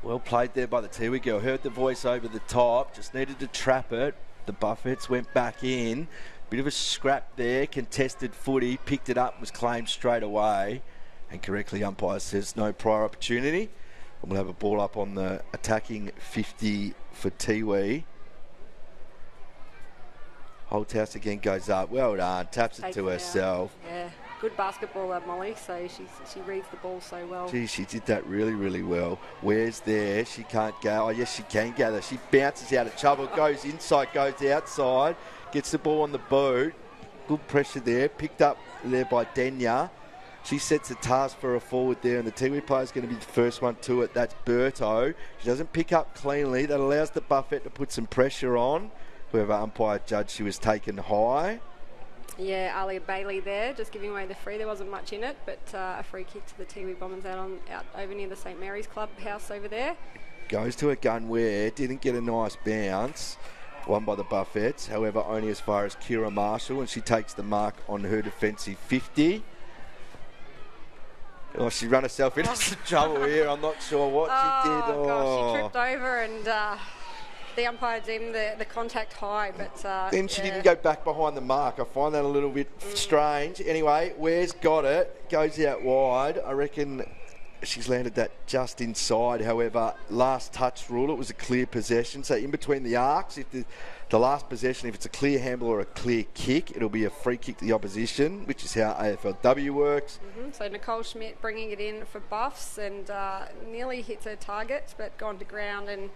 S3: Well played there by the Tiwi girl. Heard the voice over the top, just needed to trap it. The Buffets went back in. Bit of a scrap there, contested footy, picked it up, was claimed straight away, and correctly umpire says no prior opportunity. And we'll have a ball up on the attacking 50 for Tiwi. Holthouse again goes up, well done, taps it to herself.
S4: Yeah, good basketballer Molly, so she reads the ball so well.
S3: Gee, she did that really, really well. Where's there? She can't go. Oh, yes, she can gather. She bounces out of trouble, goes inside, goes outside. Gets the ball on the boot. Good pressure there. Picked up there by Denya. She sets a task for a forward there, and the Tiwi player is going to be the first one to it. That's Berto. She doesn't pick up cleanly. That allows the Buffett to put some pressure on. Whoever umpire judged she was taken high.
S4: Yeah, Alia Bailey there, just giving away the free. There wasn't much in it, but a free kick to the Tiwi Bombers out over near the St Mary's Clubhouse over there.
S3: Goes to a gun where didn't get a nice bounce. Won by the Buffets, however, only as far as Kira Marshall, and she takes the mark on her defensive 50. Oh, she ran herself into some trouble here. I'm not sure what she did.
S4: Oh, gosh, she tripped over, and the umpire deemed the contact high, but...
S3: then she didn't go back behind the mark. I find that a little bit strange. Anyway, Ware's got it, goes out wide. I reckon she's landed that just inside. However, last touch rule, it was a clear possession. So in between the arcs, if the last possession, if it's a clear handle or a clear kick, it'll be a free kick to the opposition, which is how AFLW works.
S4: So Nicole Schmidt bringing it in for Buffs, and nearly hits her target, but gone to ground, and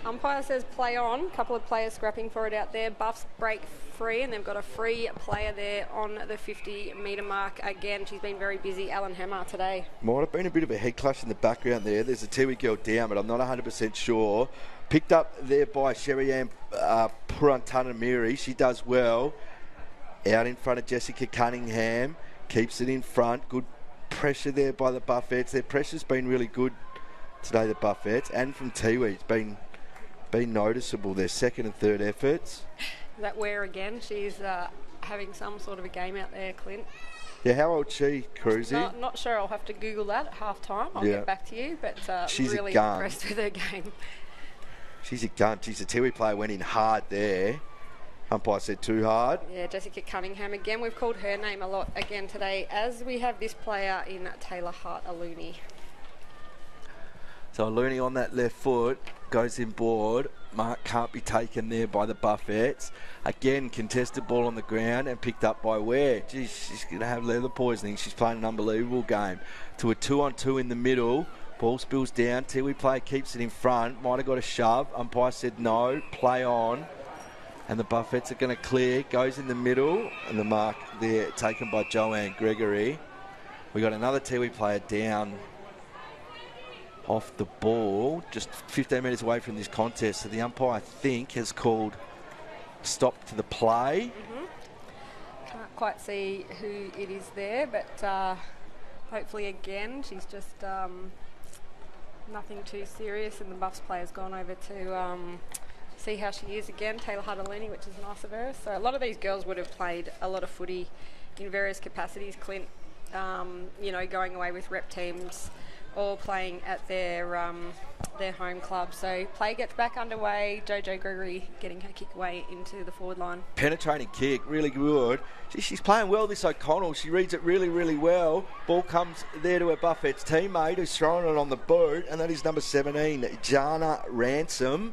S4: umpire says play on. A couple of players scrapping for it out there. Buffs break free, and they've got a free player there on the 50-metre mark. Again, she's been very busy, Alan Hammer, today.
S3: Might have been a bit of a head clash in the background there. There's a Tiwi girl down, but I'm not 100% sure. Picked up there by Sherry-Ann Purantana Miri. She does well. Out in front of Jessica Cunningham. Keeps it in front. Good pressure there by the Buffets. Their pressure's been really good today, the Buffets. And from Tiwi, it's been noticeable. Their second and third efforts.
S4: That Ware again. She's having some sort of a game out there, Clint.
S3: Yeah, how old's she, Cruzy?
S4: Not sure. I'll have to Google that at half time. I'll get back to you, but
S3: she's
S4: really impressed with her game.
S3: She's a gun. She's a Tiwi player, went in hard there. Umpire said too hard.
S4: Yeah, Jessica Cunningham again. We've called her name a lot again today, as we have this player in Taylor Hart-Alooney.
S3: So Alooney on that left foot, goes inboard. Mark can't be taken there by the Buffets. Again, contested ball on the ground and picked up by Ware. Geez, she's going to have leather poisoning. She's playing an unbelievable game. To a 2-on-2 in the middle. Ball spills down. Tiwi player keeps it in front. Might have got a shove. Umpire said no. Play on. And the Buffets are going to clear. Goes in the middle. And the mark there taken by Joanne Gregory. We got another Tiwi player down off the ball, just 15 metres away from this contest. So the umpire, I think, has called stop to the play.
S4: Can't quite see who it is there, but hopefully again she's just Nothing too serious, and the Buffs player's gone over to see how she is again, Taylor Hudalini, which is nice of her. So a lot of these girls would have played a lot of footy in various capacities, Clint, going away with rep teams, all playing at their home club. So play gets back underway. Jojo Gregory getting her kick away into the forward line.
S3: Penetrating kick, really good. She's playing well, this O'Connell. She reads it really, really well. Ball comes there to her Buffett's teammate who's throwing it on the boot, and that is number 17, Jana Ransom.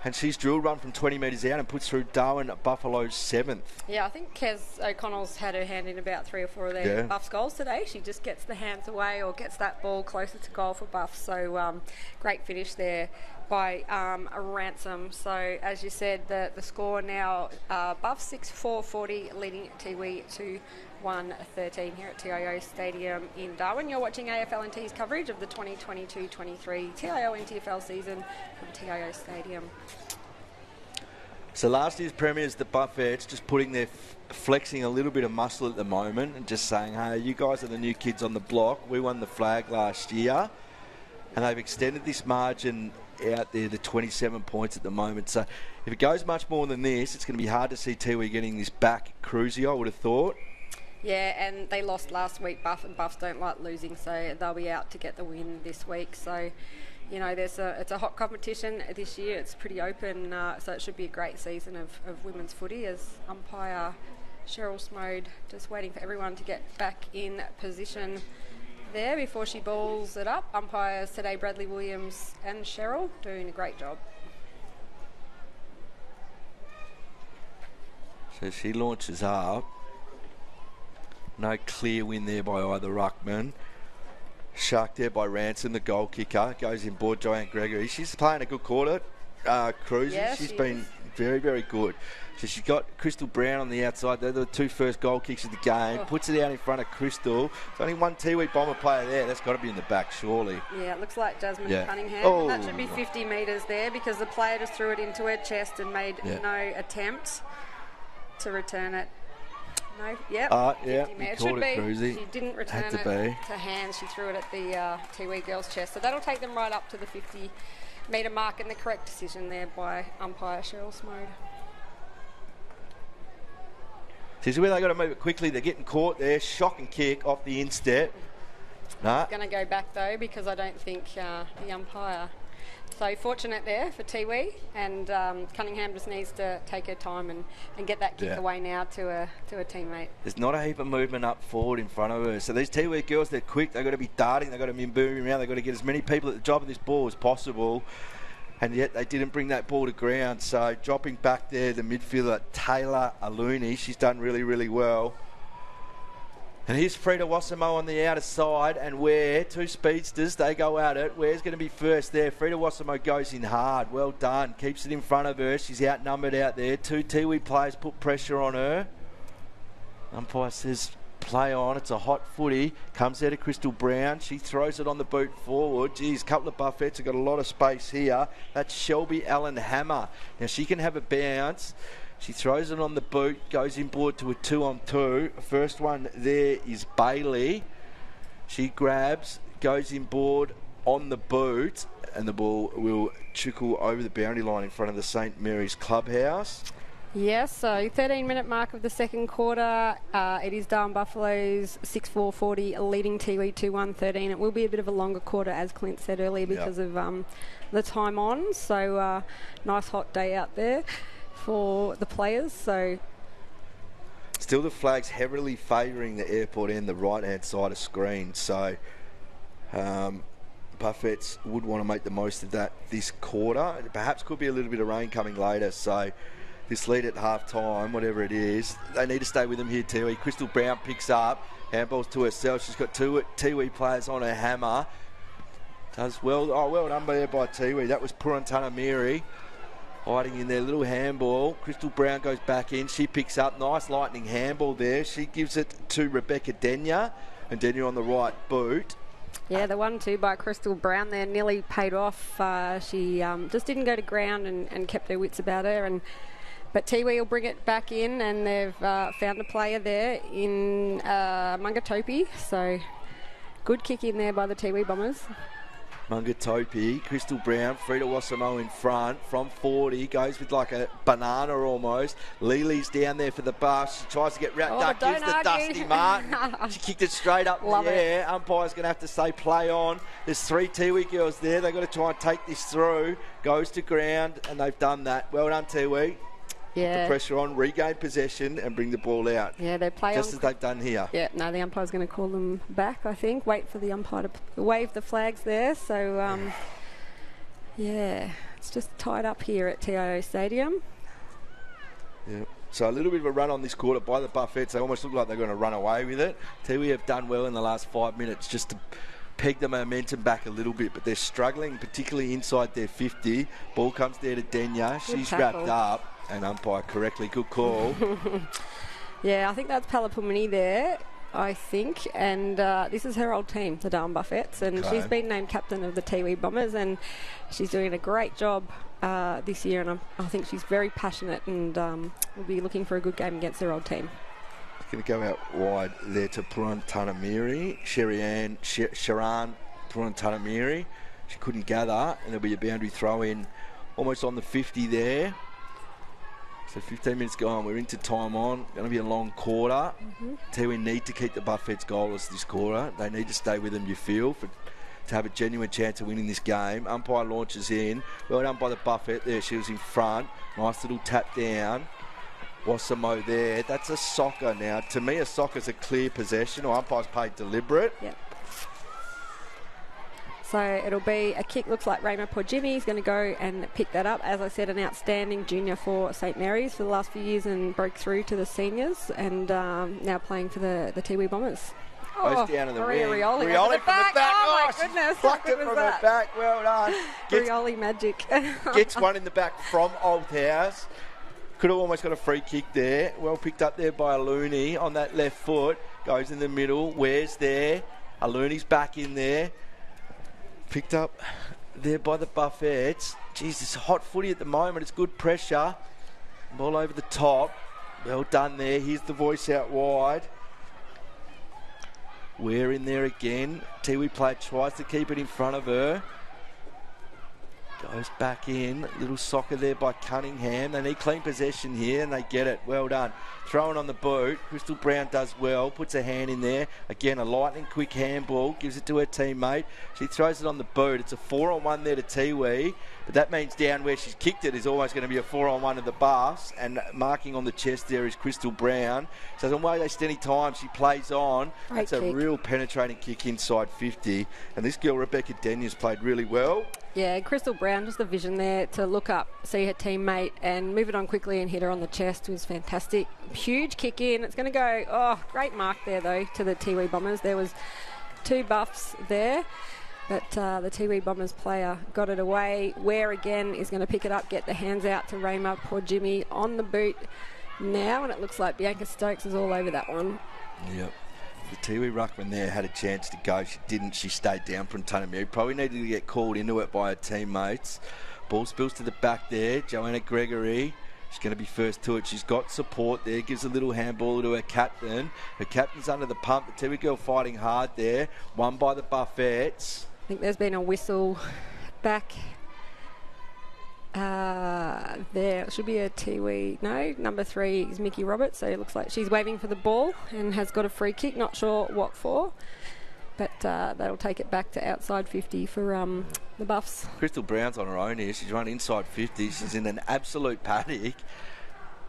S3: And she's drilled run from 20 metres out and puts through Darwin Buffalo's 7th.
S4: Yeah, I think Kez O'Connell's had her hand in about 3 or 4 of their Buffs goals today. She just gets the hands away or gets that ball closer to goal for Buffs. So great finish there by Ransom. So as you said, the score now, Buffs 6-4-40, leading Tiwi 2-1-13 here at TIO Stadium in Darwin. You're watching AFL&T's coverage of the 2022-23 TIO NTFL season from TIO Stadium.
S3: So last year's premiers, the Buffettes, just putting their flexing a little bit of muscle at the moment and just saying, hey, you guys are the new kids on the block. We won the flag last year. And they've extended this margin out there to 27 points at the moment. So if it goes much more than this, it's going to be hard to see Tiwi getting this back cruisy, I would have thought.
S4: Yeah, and they lost last week, and Buffs don't like losing, so they'll be out to get the win this week. So, it's a hot competition this year. It's pretty open, so it should be a great season of women's footy, as umpire Cheryl Smode just waiting for everyone to get back in position there before she balls it up. Umpires today, Bradley Williams and Cheryl, doing a great job.
S3: So she launches up. No clear win there by either ruckman. Shark there by Ransom, the goal kicker. Goes in board, Joanne Gregory. She's playing a good quarter, cruising.
S4: Yeah,
S3: she's been very, very good. So she's got Crystal Brown on the outside. They're the 2 first goal kicks of the game. Puts it out in front of Crystal. There's only one Tiwi Bomber player there. That's got to be in the back, surely.
S4: Yeah, it looks like Jasmine Cunningham.
S3: Oh.
S4: That should be 50 metres there because the player just threw it into her chest and made no attempt to return it. No, yep. 50
S3: it should be. Cruisy.
S4: She didn't return it to hands. She threw it at the Tiwi girls' chest. So that'll take them right up to the 50-metre mark, and the correct decision there by umpire Cheryl Smode.
S3: This is where they've got to move it quickly. They're getting caught there. Shock and kick off the instep.
S4: It's going to go back, though, because I don't think the umpire... So fortunate there for Tiwi, and Cunningham just needs to take her time and get that kick away now to a teammate.
S3: There's not a heap of movement up forward in front of her. So these Tiwi girls, they're quick. They've got to be darting. They've got to be moving around. They've got to get as many people at the job of this ball as possible. And yet they didn't bring that ball to ground. So dropping back there, the midfielder, Taylor Aluni. She's done really, really well. And here's Frida Wassamo on the outer side, and Ware, 2 speedsters, they go at it. Ware's going to be first there. Frida Wassamo goes in hard. Well done. Keeps it in front of her. She's outnumbered out there. 2 Tiwi players put pressure on her. Umpire says, play on. It's a hot footy. Comes out of Crystal Brown. She throws it on the boot forward. Geez, a couple of Buffettes have got a lot of space here. That's Shelby Allen Hammer. Now she can have a bounce. She throws it on the boot, goes inboard to a 2-on-2. First one there is Bailey. She grabs, goes inboard on the boot, and the ball will trickle over the boundary line in front of the St Mary's clubhouse.
S4: Yes, so 13-minute mark of the second quarter. It is Darwin Buffaloes 6-4-40, leading Tiwi 2-1-13. It will be a bit of a longer quarter, as Clint said earlier, because of the time on. So nice hot day out there for the players. So
S3: still the flag's heavily favouring the airport end, the right-hand side of screen. So Buffettes would want to make the most of that this quarter. Perhaps could be a little bit of rain coming later. So this lead at half-time, whatever it is, they need to stay with them here, Tiwi. Crystal Brown picks up, handballs to herself. She's got 2 Tiwi players on her hammer. Does well. Oh, well done there by Tiwi. That was Purantana Miri hiding in their little handball. Crystal Brown goes back in. She picks up. Nice lightning handball there. She gives it to Rebecca Denya. And Denya on the right boot.
S4: Yeah, the 1-2 by Crystal Brown there nearly paid off. She just didn't go to ground and kept her wits about her. But Tiwi will bring it back in, and they've found a player there in Mungatopi. So good kick in there by the Tiwi Bombers.
S3: Mungatopi, Crystal Brown, Frida Wasamo in front from 40, goes with like a banana almost. Lily's down there for the bus. She tries to get wrapped up, gives the Dusty Martin. She kicked it straight up in the air. Umpire's going to have to say play on. There's 3 Tiwi girls there. They've got to try and take this through. Goes to ground, and they've done that. Well done, Tiwi. Put the pressure on, regain possession and bring the ball out.
S4: Yeah, they play
S3: just as they've done here.
S4: Yeah, no, the umpire's going to call them back, I think. Wait for the umpire to wave the flags there. So, yeah, it's just tied up here at TIO Stadium.
S3: Yeah. So a little bit of a run on this quarter by the Buffets. They almost look like they're going to run away with it. Tiwi have done well in the last 5 minutes just to peg the momentum back a little bit, but they're struggling, particularly inside their 50. Ball comes there to Denya. She's wrapped up. And umpire correctly. Good call.
S4: Yeah, I think that's Palapumini there, I think. And this is her old team, the Darwin Buffets. And she's been named captain of the Tiwi Bombers. And she's doing a great job this year. And I think she's very passionate and will be looking for a good game against their old team.
S3: Going to go out wide there to Purantanamiri. Sharan Purantanamiri. She couldn't gather. And there'll be a boundary throw in almost on the 50 there. So 15 minutes gone, we're into time on. Going to be a long quarter. Tiwi need to keep the Buffets goalless this quarter. They need to stay with them, you feel, to have a genuine chance of winning this game. Umpire launches in. Well done by the Buffet there. She was in front. Nice little tap down. Wasamo there. That's a soccer now. To me, a soccer's a clear possession, or umpire's paid deliberate.
S4: Yep. So it'll be a kick. Looks like Rayma Pojimi is going to go and pick that up. As I said, an outstanding junior for St Mary's for the last few years and broke through to the seniors and now playing for the Tiwi Bombers.
S3: Goes down in the
S4: Maria
S3: wing.
S4: Rioli
S3: from the back.
S4: Oh, my goodness.
S3: Plucked it from the back. Well done.
S4: Rioli magic.
S3: Gets one in the back from Old House. Could have almost got a free kick there. Well picked up there by Aluni on that left foot. Goes in the middle. Ware's there. Aluni's back in there. Picked up there by the Buffets. Jeez, it's hot footy at the moment. It's good pressure. Ball over the top. Well done there. Here's the voice out wide. We're in there again. Tiwi player tries to keep it in front of her. Goes back in. Little soccer there by Cunningham. They need clean possession here and they get it. Well done. Throwing on the boot. Crystal Brown does well. Puts a hand in there. Again, a lightning quick handball. Gives it to her teammate. She throws it on the boot. It's a 4-on-1 there to Tiwi. But that means down where she's kicked it is always going to be a 4-on-1 of the Buffs. And marking on the chest there is Crystal Brown. So doesn't waste any time. She plays on. That's a real penetrating kick inside 50. And this girl, Rebecca Denya's played really well.
S4: Yeah, Crystal Brown, just the vision there to look up, see her teammate and move it on quickly and hit her on the chest was fantastic. Huge kick in. It's going to go, great mark there though to the Tiwi Bombers. There was 2 Buffs there, but the Tiwi Bombers player got it away. Ware again is going to pick it up, get the hands out to Rayma Pojimi on the boot now, and it looks like Bianca Stokes is all over that one.
S3: Yep. The Tiwi ruckman there had a chance to go. She didn't. She stayed down from Tunamiri. Probably needed to get called into it by her teammates. Ball spills to the back there. Joanna Gregory. She's going to be first to it. She's got support there. Gives a little handball to her captain. Her captain's under the pump. The Tiwi girl fighting hard there. Won by the Buffets.
S4: I think there's been a whistle back there. It should be a Tiwi. No, number 3 is Mickey Roberts. So it looks like she's waving for the ball and has got a free kick. Not sure what for. But that'll take it back to outside 50 for the Buffs.
S3: Crystal Brown's on her own here. She's run inside 50. She's in an absolute panic.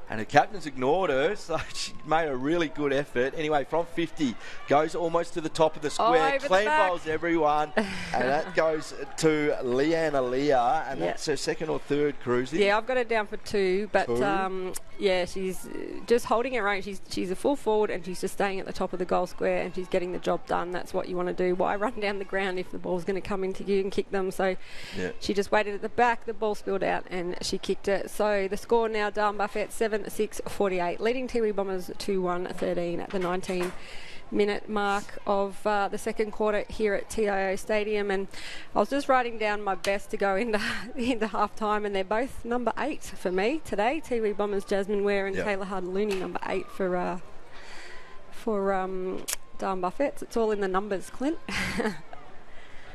S3: And her captain's ignored her, so she made a really good effort. Anyway, from 50, goes almost to the top of the square. Clean bowls everyone. And that goes to Leanna Leah, and that's her second or third cruising.
S4: Yeah, I've got her down for 2, but she's just holding her own. She's a full forward, and she's just staying at the top of the goal square, and she's getting the job done. That's what you want to do. Why run down the ground if the ball's going to come into you and kick them? So she just waited at the back. The ball spilled out, and she kicked it. So the score now, Darwin Buffett 7-6-48, leading Tiwi Bombers 2-1-13 at the 19-minute mark of the second quarter here at TIO Stadium. And I was just writing down my best to go into half time, and they're both number 8 for me today. Tiwi Bombers Jasmine Ware and Kayla Harder-Looney number 8 for Darwin Buffets. It's all in the numbers, Clint.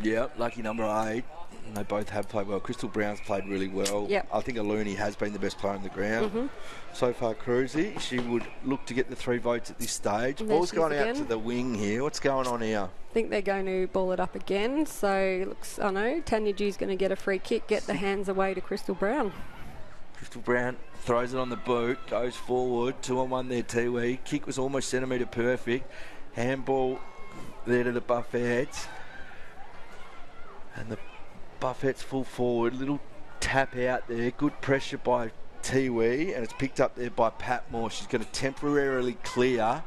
S3: Yeah, lucky number 8. And they both have played well. Crystal Brown's played really well.
S4: Yep.
S3: I think Aluni has been the best player on the ground. So far, Cruzy, she would look to get the 3 votes at this stage.
S4: There
S3: Ball's
S4: she
S3: gone
S4: is
S3: out
S4: again.
S3: to the wing here. What's going on here?
S4: I think they're going to ball it up again. So looks, I know, Tanya Dew's going to get a free kick, get the hands away to Crystal Brown.
S3: Crystal Brown throws it on the boot, goes forward, 2-on-1 there, Tiwi. Kick was almost centimetre perfect. Handball there to the Buffettes. And the Buffettes full forward, little tap out there, good pressure by Tiwi, and it's picked up there by Patmore. She's going to temporarily clear.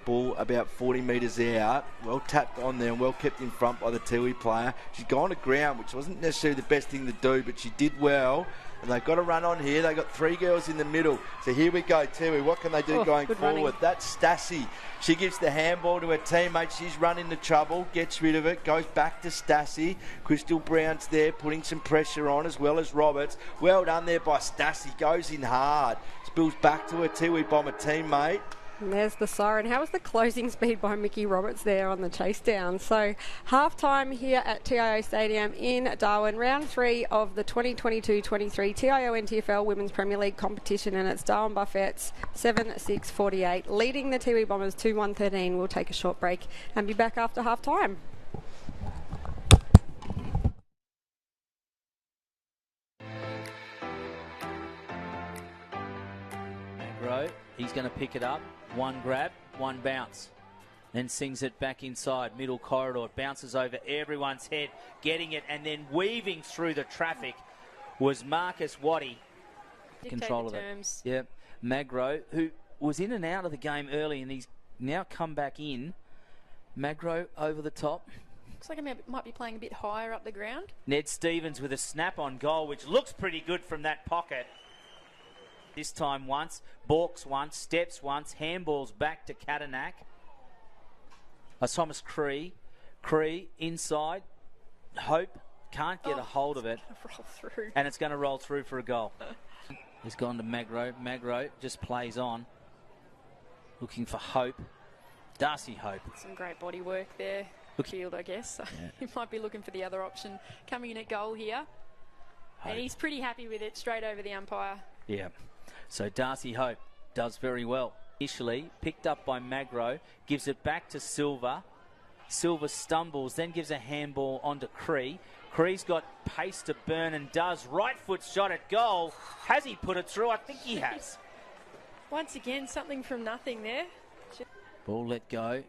S3: Ball about 40 metres out, well tapped on there and well kept in front by the Tiwi player. She's gone to ground, which wasn't necessarily the best thing to do, but she did well. And they've got to run on here. They've got 3 girls in the middle. So here we go, Tiwi. What can they do going
S4: good
S3: forward?
S4: running.
S3: That's Stassi. She gives the handball to her teammate. She's run into trouble, gets rid of it, goes back to Stassi. Crystal Brown's there, putting some pressure on, as well as Roberts. Well done there by Stassi. Goes in hard. Spills back to her Tiwi Bomber teammate.
S4: And there's the siren. How was the closing speed by Mickey Roberts there on the chase down? So half-time here at TIO Stadium in Darwin, round 3 of the 2022-23 TIO NTFL Women's Premier League competition, and it's Darwin Buffettes 7-6-48, leading the Tiwi Bombers 2-1-13. We'll take a short break and be back after half-time.
S6: Magro, he's going to pick it up. 1 grab, 1 bounce. Then sings it back inside, middle corridor. Bounces over everyone's head, getting it, and then weaving through the traffic was Marcus Waddy. Control of it. Yep. Magro, who was in and out of the game early, and he's now come back in. Magro over the top.
S7: Looks like I might be playing a bit higher up the ground.
S6: Ned Stevens with a snap-on goal, which looks pretty good from that pocket. This time once, balks once, steps once, handballs back to Katanak. Thomas Cree. Cree inside. Hope can't get a hold of it.
S7: Roll through.
S6: And it's going to roll through for a goal. He's gone to Magro. Magro just plays on. Looking for Hope. Darcy Hope.
S7: Some great body work there. Field, I guess. So he might be looking for the other option. Coming in at goal here.
S6: Hope.
S7: And he's pretty happy with it, straight over the umpire.
S6: Yeah. So Darcy Hope does very well. Initially picked up by Magro, gives it back to Silver. Silver stumbles, then gives a handball onto Cree. Cree's got pace to burn and does. Right foot shot at goal. Has he put it through? I think he has.
S7: Once again, something from nothing there.
S6: Ball let go.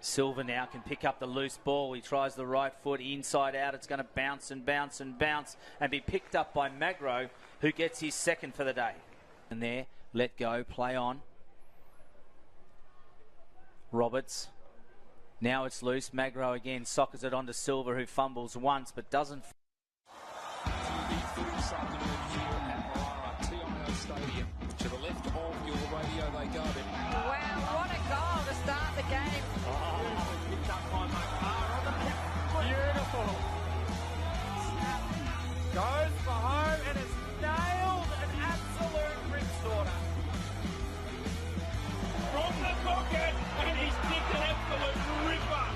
S6: Silver now can pick up the loose ball. He tries the right foot inside out. It's going to bounce and bounce and bounce and be picked up by Magro, who gets his second for the day. And there, let go, play on. Roberts. Now it's loose. Magro again sockers it onto Silver, who fumbles once but doesn't.
S5: This afternoon here at TIO Stadium. To the left of your radio they go.
S4: Wow, what a goal to start the game.
S8: Beautiful. Goes for home and has nailed an absolute rip sorter. From the pocket, and he's kicked an absolute ripper.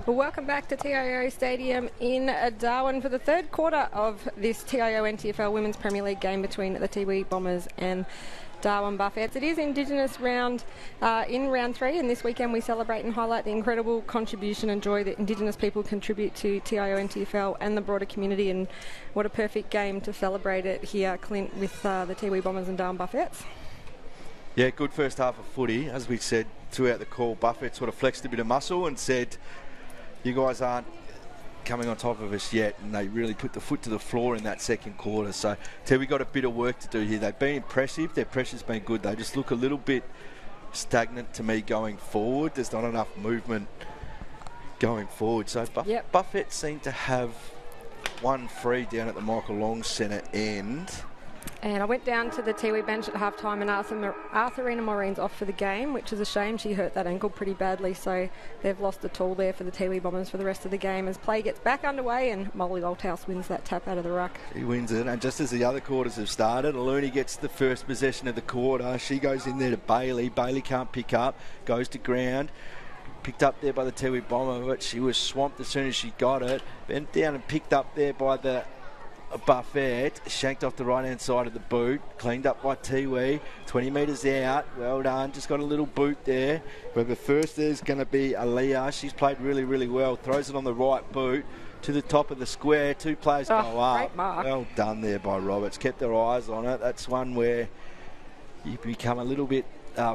S4: Well, welcome back to TIO Stadium in Darwin for the third quarter of this TIO NTFL Women's Premier League game between the Tiwi Bombers and Darwin Buffets. It is Indigenous round in round 3, and this weekend we celebrate and highlight the incredible contribution and joy that Indigenous people contribute to TIO NTFL and the broader community, and what a perfect game to celebrate it here, Clint, with the Tiwi Bombers and Darwin Buffets.
S3: Yeah, good first half of footy. As we said throughout the call, Buffett sort of flexed a bit of muscle and said, you guys aren't coming on top of us yet, and they really put the foot to the floor in that second quarter. So we got a bit of work to do here. They've been impressive. Their pressure's been good. They just look a little bit stagnant to me going forward. There's not enough movement going forward. So Buffett seemed to have one free down at the Michael Long Centre end.
S4: And I went down to the Tiwi bench at half-time, and Arthurina Maureen's off for the game, which is a shame. She hurt that ankle pretty badly, so they've lost a tool there for the Tiwi Bombers for the rest of the game as play gets back underway and Molly Oldhouse wins that tap out of the ruck.
S3: He wins it, and just as the other quarters have started, Looney gets the first possession of the quarter. She goes in there to Bailey. Bailey can't pick up, goes to ground. Picked up there by the Tiwi Bomber, but she was swamped as soon as she got it. Bent down and picked up there by the Buffett, shanked off the right-hand side of the boot, cleaned up by Tiwi, 20 metres out, well done, just got a little boot there. But the first there's going to be Aaliyah. She's played really, really well, throws it on the right boot to the top of the square, 2 players go up.
S4: Great mark.
S3: Well done there by Roberts, kept their eyes on it. That's one where you become a little bit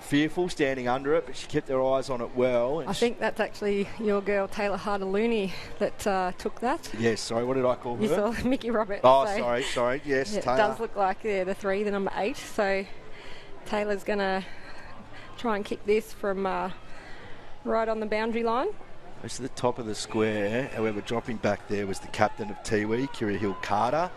S3: fearful standing under it, but she kept her eyes on it well.
S4: I think that's actually your girl Taylor Harder-Looney that took that.
S3: Yes, sorry, what did I call her?
S4: You saw Mickey Roberts.
S3: Oh,
S4: so
S3: sorry, yes,
S4: it
S3: Taylor.
S4: does look like the 3, the number 8. So Taylor's going to try and kick this from right on the boundary line.
S3: Goes to the top of the square. However, dropping back there was the captain of Tiwi, Kira Hill-Carter.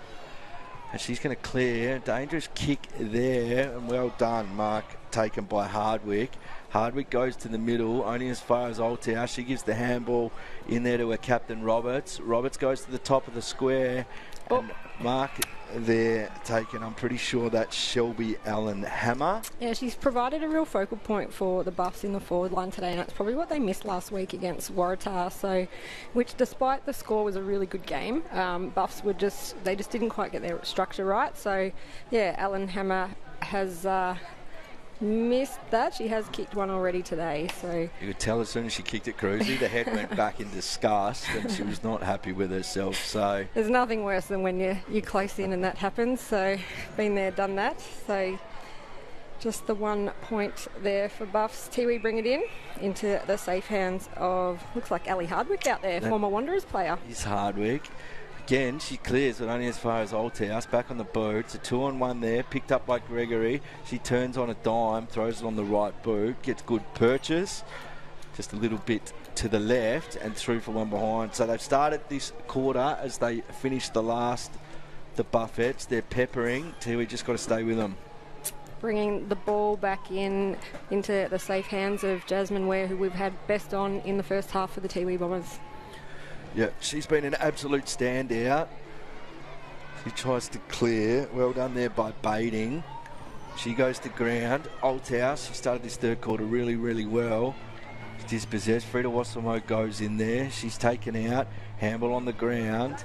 S3: And she's going to clear. Dangerous kick there, and well done, mark taken by Hardwick. Hardwick goes to the middle, only as far as Altow. She gives the handball in there to her captain, Roberts. Roberts goes to the top of the square, and mark there taken. I'm pretty sure that's Shelby Allen Hammer.
S4: Yeah, she's provided a real focal point for the Buffs in the forward line today, and that's probably what they missed last week against Waratah. So, which despite the score was a really good game, Buffs were just didn't quite get their structure right. So, yeah, Allen Hammer has missed that. She has kicked one already today. So
S3: you could tell as soon as she kicked it, Cruzy, the head went back in disgust, and she was not happy with herself. So
S4: there's nothing worse than when you're close in and that happens. So been there, done that. So just the 1 point there for Buffs. Tiwi bring it into the safe hands of, looks like Ali Hardwick out there, former Wanderers player.
S3: He's Hardwick. Again, she clears, but only as far as Althouse. Back on the boot. It's a 2-on-1 there, picked up by Gregory. She turns on a dime, throws it on the right boot, gets good purchase. Just a little bit to the left and through for one behind. So they've started this quarter as they finish the Buffets. They're peppering. Tiwi just got to stay with them.
S4: Bringing the ball back into the safe hands of Jasmine Ware, who we've had best on in the first half for the Tiwi Bombers.
S3: Yeah, she's been an absolute standout. She tries to clear. Well done there by Baiting. She goes to ground. Althouse, she started this third quarter really, really well. She's dispossessed. Frida Wassamo goes in there. She's taken out. Handball on the ground.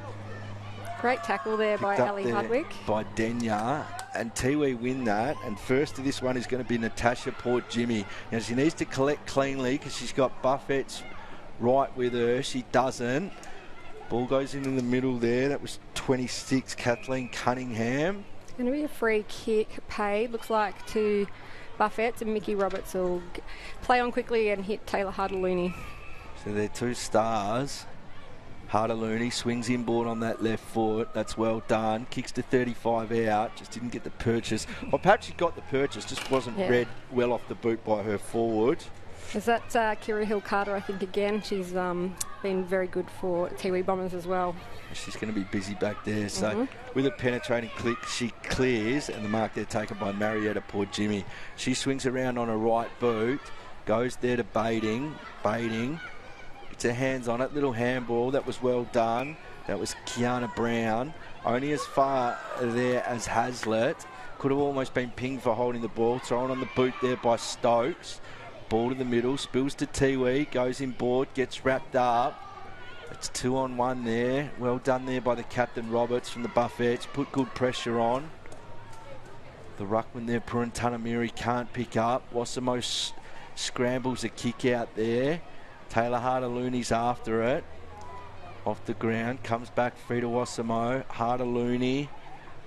S4: Great tackle there by Ali Hardwick.
S3: By Denya. And Tiwi win that. And first to this one is going to be Natasha Port Jimmy. Now she needs to collect cleanly because she's got Buffets right with her. She doesn't. Ball goes in the middle there. That was 26, Kathleen Cunningham.
S4: It's going to be a free kick paid, looks like, to Buffets, and Mickey Roberts will play on quickly and hit Taylor Harder-Looney.
S3: So they're 2 stars. Harder-Looney swings inboard on that left foot. That's well done. Kicks to 35 out. Just didn't get the purchase. Or perhaps she got the purchase, just wasn't read well off the boot by her forward.
S4: Is that Kira Hill-Carter, I think, again? She's been very good for Tiwi Bombers as well.
S3: She's going to be busy back there. So with a penetrating click, she clears, and the mark there taken by Marietta Port Jimmy. She swings around on a right boot, goes there to Baiting. It's her hands on it. Little handball. That was well done. That was Kiana Brown. Only as far there as Hazlitt. Could have almost been pinged for holding the ball. Thrown on the boot there by Stokes. Ball to the middle, spills to Tiwi, goes in board, gets wrapped up. It's 2-on-1 there. Well done there by the captain, Roberts, from the Buffettes. Put good pressure on. The ruckman there, Purantanamiri, can't pick up. Wassamo scrambles a kick out there. Taylor Harder-Looney's after it. Off the ground, comes back free to Wassamo. Harder-Looney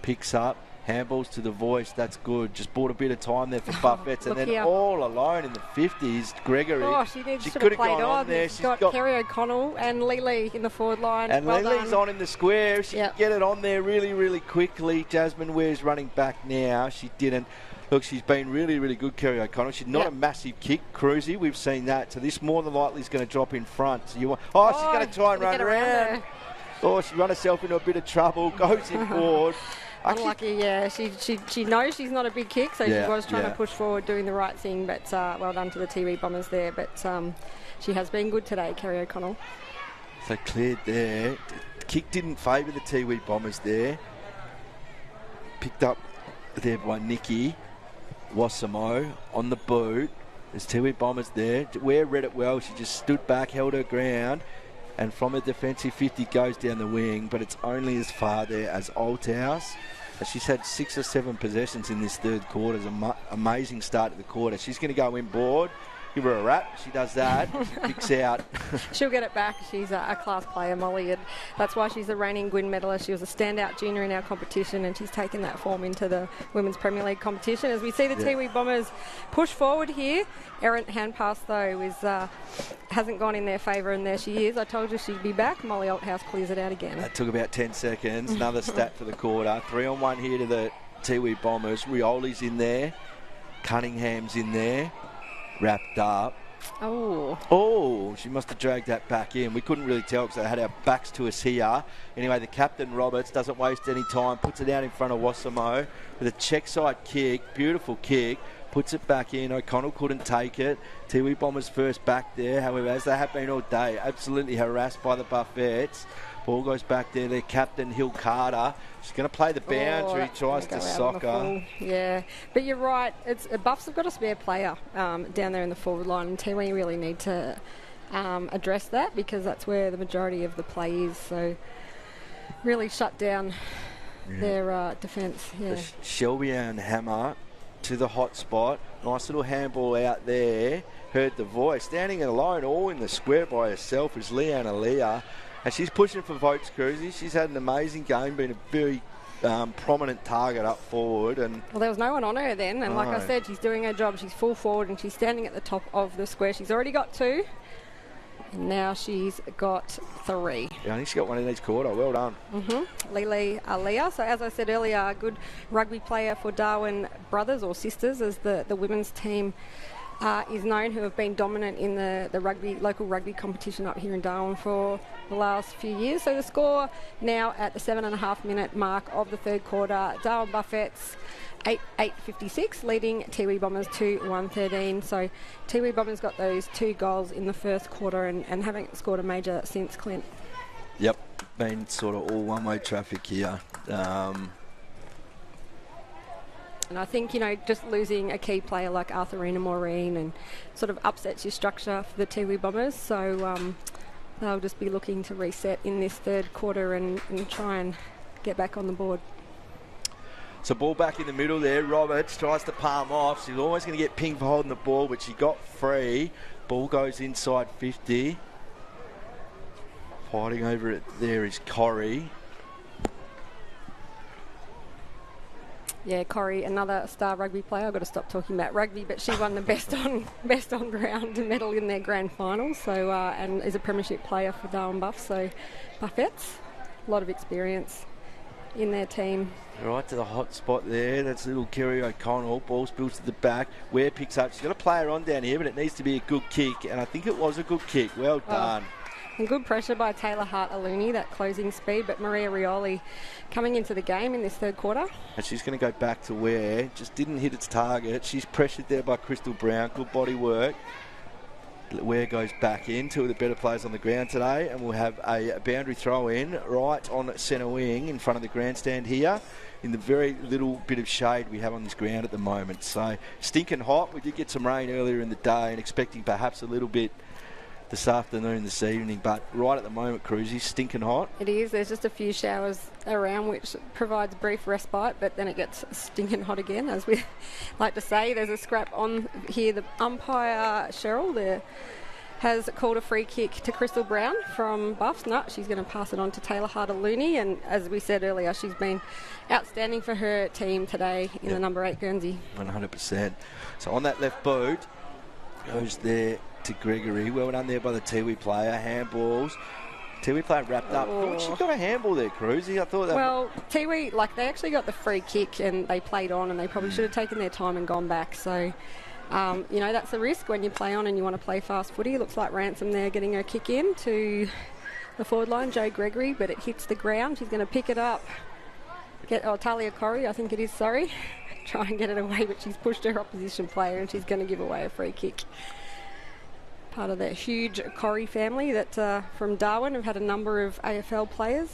S3: picks up. Handballs to the voice, that's good. Just bought a bit of time there for Buffett's, and then
S4: here.
S3: all alone in the 50s, Gregory.
S4: Oh, she should have played on there. She's got Kerry O'Connell and Lily in the forward line.
S3: And
S4: well
S3: Lily's
S4: done.
S3: on in the square. She can get it on there really, really quickly. Jasmine Ware's running back now. She didn't. Look, she's been really, really good, Kerry O'Connell. She's not a massive kick, cruisy. We've seen that. So this more than likely is going to drop in front. So you want? Oh, she's going to try and run around. Oh, she run herself into a bit of trouble. Goes in forward.
S4: Unlucky, yeah. She knows she's not a big kick, so she was trying to push forward, doing the right thing. But well done to the Tiwi Bombers there. But she has been good today, Kerry O'Connell.
S3: So cleared there. The kick didn't favour the Tiwi Bombers there. Picked up there by Nikki Wassamo on the boot. There's Tiwi Bombers there. Ware read it well. She just stood back, held her ground. And from a defensive 50 goes down the wing, but it's only as far there as Althouse. She's had 6 or 7 possessions in this third quarter. It's an amazing start to the quarter. She's going to go inboard. Give her a wrap. She does that. Picks out.
S4: She'll get it back. She's a class player, Molly, and that's why she's the reigning Gwyn medalist. She was a standout junior in our competition, and she's taken that form into the Women's Premier League competition. As we see the Tiwi Bombers push forward here, errant hand pass though hasn't gone in their favour, and there she is. I told you she'd be back. Molly Althouse clears it out again.
S3: That took about 10 seconds. Another stat for the quarter. 3-on-1 here to the Tiwi Bombers. Rioli's in there. Cunningham's in there. Wrapped up. Oh, she must have dragged that back in. We couldn't really tell because they had our backs to us here. Anyway, the captain, Roberts, doesn't waste any time. Puts it out in front of Wassamo with a check side kick. Beautiful kick. Puts it back in. O'Connell couldn't take it. Tiwi Bombers first back there. However, as they have been all day, absolutely harassed by the Buffettes. Ball goes back there. Their captain, Hill Carter. She's going to play the boundary. Tries to soccer.
S4: Yeah, but you're right. Buffs have got a spare player down there in the forward line, and Tiwi really need to address that because that's where the majority of the play is. So really shut down their defence. Yeah.
S3: Shelby and Hammer to the hot spot. Nice little handball out there. Heard the voice. Standing alone, all in the square by herself, is Leanna Leah. And she's pushing for votes, Cruzy. She's had an amazing game, been a very prominent target up forward. And
S4: well, there was no one on her then. And like I said, she's doing her job. She's full forward and she's standing at the top of the square. She's already got 2. And now she's got 3.
S3: Yeah, I think she got 1 in each quarter. Well done.
S4: Lily Leah. So as I said earlier, a good rugby player for Darwin brothers or sisters, as the women's team is known, who have been dominant in the local rugby competition up here in Darwin for the last few years. So the score now at the 7.5 minute mark of the third quarter, Darwin Buffettes 8:56, leading Tiwi Bombers 2-113. So Tiwi Bombers got those 2 goals in the first quarter and haven't scored a major since, Clint.
S3: Yep, been sort of all one-way traffic here.
S4: And I think, just losing a key player like Arthurina Maureen and sort of upsets your structure for the Tiwi Bombers. So they'll just be looking to reset in this third quarter and try and get back on the board.
S3: So ball back in the middle there. Roberts tries to palm off. She's always going to get pinged for holding the ball, but she got free. Ball goes inside 50. Fighting over it there is Corrie.
S4: Yeah, Corrie, another star rugby player. I've got to stop talking about rugby, but she won the best on ground medal in their grand final. So and is a premiership player for Darwin Buffs. So Buffettes, a lot of experience in their team.
S3: Right to the hot spot there. That's little Kerry O'Connell. Ball spills to the back. Ware picks up. She's got a player on down here, but it needs to be a good kick. And I think it was a good kick. Well done.
S4: And good pressure by Taylor Hart-Aluni, that closing speed. But Maria Rioli coming into the game in this third quarter.
S3: And she's going to go back to Ware. Just didn't hit its target. She's pressured there by Crystal Brown. Good body work. Ware goes back in. 2 of the better players on the ground today. And we'll have a boundary throw in right on centre wing in front of the grandstand here, in the very little bit of shade we have on this ground at the moment. So stinking hot. We did get some rain earlier in the day and expecting perhaps a little bit this afternoon, this evening. But right at the moment, Cruzy, stinking hot.
S4: It is. There's just a few showers around, which provides brief respite, but then it gets stinking hot again, as we like to say. There's a scrap on here. The umpire, Cheryl, there, has called a free kick to Crystal Brown from Buffs. No, she's going to pass it on to Taylor Harder-Looney, and as we said earlier, she's been outstanding for her team today in the number 8 Guernsey.
S3: 100%. So on that left boot, goes there to Gregory. Well done there by the Tiwi player. Handballs. Tiwi player wrapped up. I thought she got a handball there, Cruzy. I thought that.
S4: Well, Tiwi, they actually got the free kick and they played on, and they probably should have taken their time and gone back. So, that's the risk when you play on and you want to play fast footy. Looks like Ransom there getting her kick in to the forward line, Joe Gregory, but it hits the ground. She's going to pick it up. Talia Corrie, I think it is, sorry. Try and get it away, but she's pushed her opposition player and she's going to give away a free kick. Part of that huge Corrie family that from Darwin have had a number of AFL players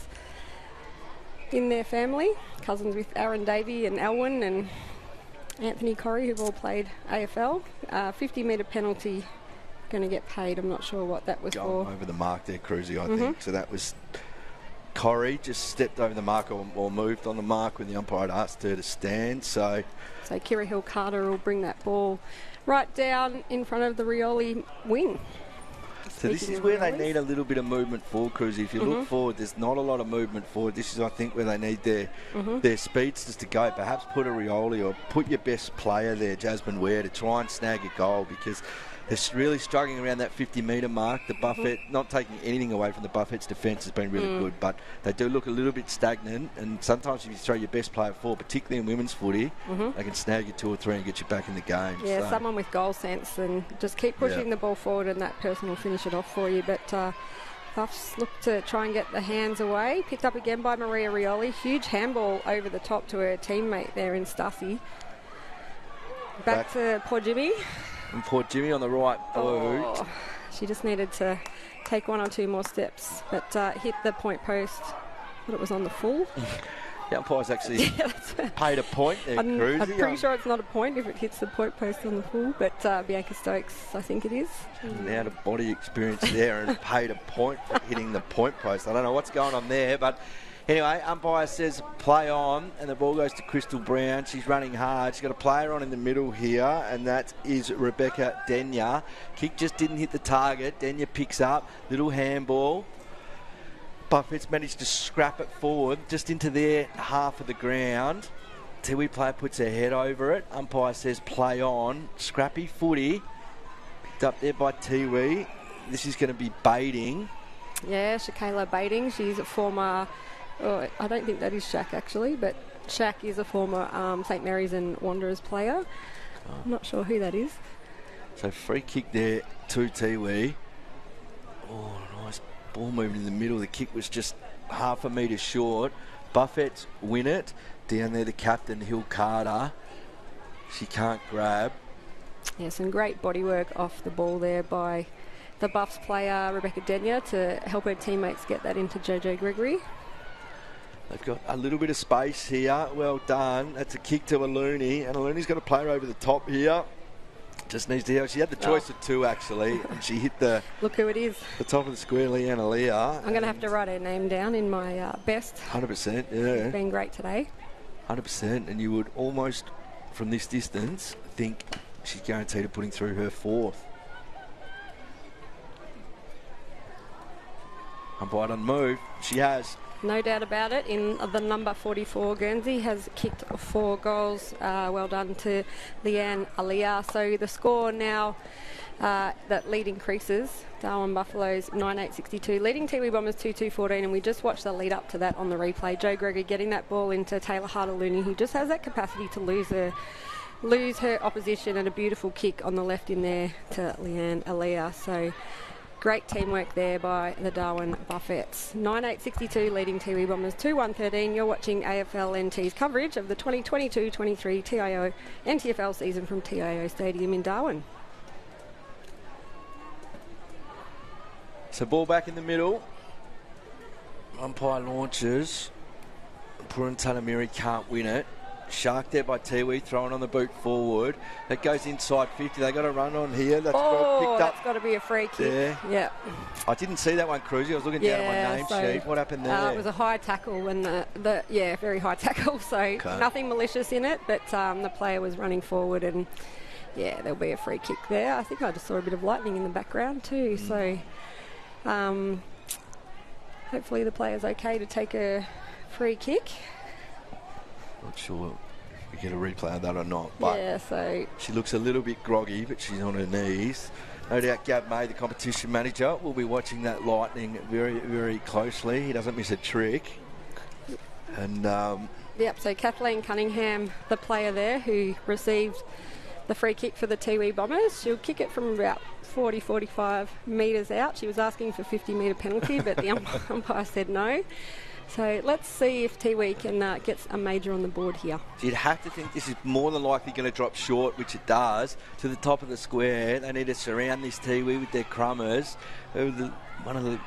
S4: in their family. Cousins with Aaron Davey and Elwyn and Anthony Corrie, who've all played AFL. 50-metre penalty going to get paid. I'm not sure what that was for.
S3: Over the mark there, Cruzy, I think. So that was Corrie just stepped over the mark or moved on the mark when the umpire had asked her to stand. So
S4: Kira Hill-Carter will bring that ball right down in front of the Rioli wing.
S3: So this is where they need a little bit of movement forward, Cruzy. If you look forward, there's not a lot of movement forward. This is, I think, where they need their speedsters to go. Perhaps put a Rioli or put your best player there, Jasmine Ware, to try and snag a goal, because they're really struggling around that 50-metre mark. The Buffett, not taking anything away from the Buffett's defence, has been really good, but they do look a little bit stagnant, and sometimes if you throw your best player forward, particularly in women's footy, they can snag you 2 or 3 and get you back in the game.
S4: Yeah,
S3: so
S4: someone with goal sense, and just keep pushing the ball forward and that person will finish it off for you. But Buffs look to try and get the hands away. Picked up again by Maria Rioli. Huge handball over the top to her teammate there in Stussy. Back to poor Jimmy.
S3: And poor Jimmy on the right boot.
S4: She just needed to take 1 or 2 more steps, but hit the point post. But it was on the full.
S3: The umpire's actually paid a point there, Cruzy.
S4: I'm pretty sure it's not a point if it hits the point post on the full, but Bianca Stokes, I think it is.
S3: An out-of-body experience there and paid a point for hitting the point post. I don't know what's going on there, but anyway, umpire says play on, and the ball goes to Crystal Brown. She's running hard. She's got a player on in the middle here, and that is Rebecca Denya. Kick just didn't hit the target. Denya picks up, little handball. Buffett's managed to scrap it forward just into their half of the ground. Tiwi player puts her head over it. Umpire says play on. Scrappy footy. Picked up there by Tiwi. This is going to be baiting.
S4: Yeah, Shakayla Baiting. She's a former... I don't think that is Shaq actually, but Shaq is a former St Mary's and Wanderers player. I'm not sure who that is.
S3: So free kick there to Tiwi. Oh, nice ball movement in the middle. The kick was just half a metre short. Buffett's win it. Down there the captain, Hill-Carter. She can't grab.
S4: Yeah, some great bodywork off the ball there by the Buffs player Rebecca Denya to help her teammates get that into JJ Gregory.
S3: They've got a little bit of space here. Well done. That's a kick to Aluni, and Aluni's got a player over the top here. Just needs to hear. She had the choice of 2 actually, and she hit the...
S4: Look who it is.
S3: The top of the square, Leanna Leah.
S4: I'm going to have to write her name down in my best.
S3: 100%, yeah.
S4: It's been great today.
S3: 100%, and you would almost, from this distance, think she's guaranteed of putting through her 4th. Umpire doesn't move. She has.
S4: No doubt about it. In the number 44, Guernsey has kicked 4 goals. Well done to Leanne Aliyah. So the score now, that lead increases. Darwin Buffaloes 9-8-62, leading Tiwi Bombers 2-2-14, and we just watched the lead up to that on the replay. Joe Gregory getting that ball into Taylor Harder-Looney, who just has that capacity to lose her opposition, and a beautiful kick on the left in there to Leanne Aliyah. So great teamwork there by the Darwin Buffets. 9-8-62, leading Tiwi Bombers 2-1-13. You're watching AFL NT's coverage of the 2022-23 TIO NTFL season from TIO Stadium in Darwin.
S3: So ball back in the middle. Umpire launches. Puran Tanamiri can't win it. shark there by Tiwi, throwing on the boot forward. That goes inside 50. They got a run on here. That's
S4: Oh,
S3: picked up.
S4: that's got to be a free kick.
S3: There.
S4: Yeah.
S3: I didn't see that one, Cruzy. I was looking down at my name sheet. What happened there?
S4: It was a high tackle and very high tackle. So nothing malicious in it, but the player was running forward and there'll be a free kick there. I think I just saw a bit of lightning in the background too. So hopefully the player's okay to take a free kick.
S3: Not sure if we get a replay of that or not. But
S4: so
S3: she looks a little bit groggy, but she's on her knees. No doubt Gab May, the competition manager, will be watching that lightning very, very closely. He doesn't miss a trick. And
S4: so Kathleen Cunningham, the player there who received the free kick for the Tiwi Bombers, she'll kick it from about 45 metres out. She was asking for 50-metre penalty, but the umpire said no. So let's see if Tiwi can get a major on the board here.
S3: So you'd have to think this is more than likely going to drop short, which it does, to the top of the square. They need to surround this Tiwi with their crummers. One of the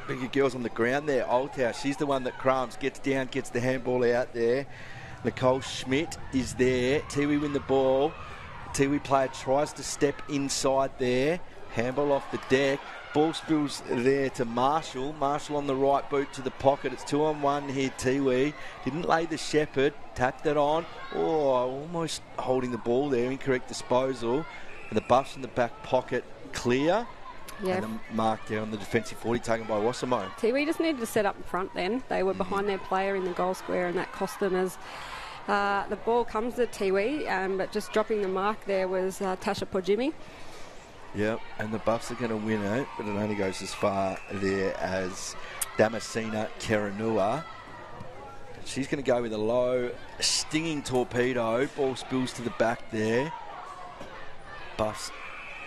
S3: bigger girls on the ground there, Oldhouse, she's the one that crumbs, gets down, gets the handball out there. Nicole Schmidt is there. Tiwi win the ball. Tiwi player tries to step inside there. Handball off the deck. Ball spills there to Marshall. Marshall on the right boot to the pocket. It's 2-on-1 here, Tiwi. Didn't lay the shepherd. Tapped it on. Oh, almost holding the ball there. Incorrect disposal. And the Buffs in the back pocket clear.
S4: Yeah.
S3: And the mark there on the defensive 40 taken by Wassamo.
S4: Tiwi just needed to set up in front then. They were behind their player in the goal square and that cost them as the ball comes to Tiwi. But just dropping the mark there was Tasha Pojimi.
S3: Yep, and the Buffs are going to win it, but it only goes as far there as Damascena Keranua. She's going to go with a low, stinging torpedo. Ball spills to the back there. Buffs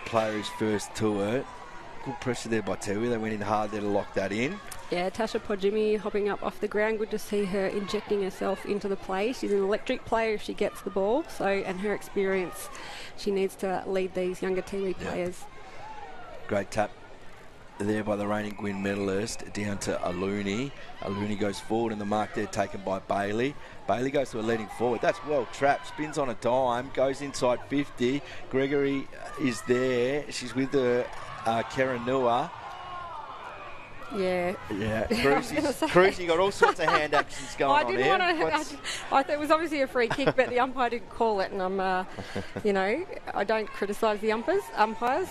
S3: player is first to it. Good pressure there by Tiwi. They went in hard there to lock that in.
S4: Yeah, Tasha Pojimi hopping up off the ground. Good to see her injecting herself into the play. She's an electric player if she gets the ball. So, and her experience, she needs to lead these younger Tiwi players.
S3: Great tap there by the reigning Gwyn medalist down to Aluni. Aluni goes forward and the mark there taken by Bailey. Bailey goes to a leading forward. That's well trapped. Spins on a dime. Goes inside 50. Gregory is there. She's with the Keranua.
S4: Yeah.
S3: Cruzy got all sorts of hand actions going on here.
S4: I thought it was obviously a free kick, but the umpire didn't call it, and I'm, I don't criticise the umpires.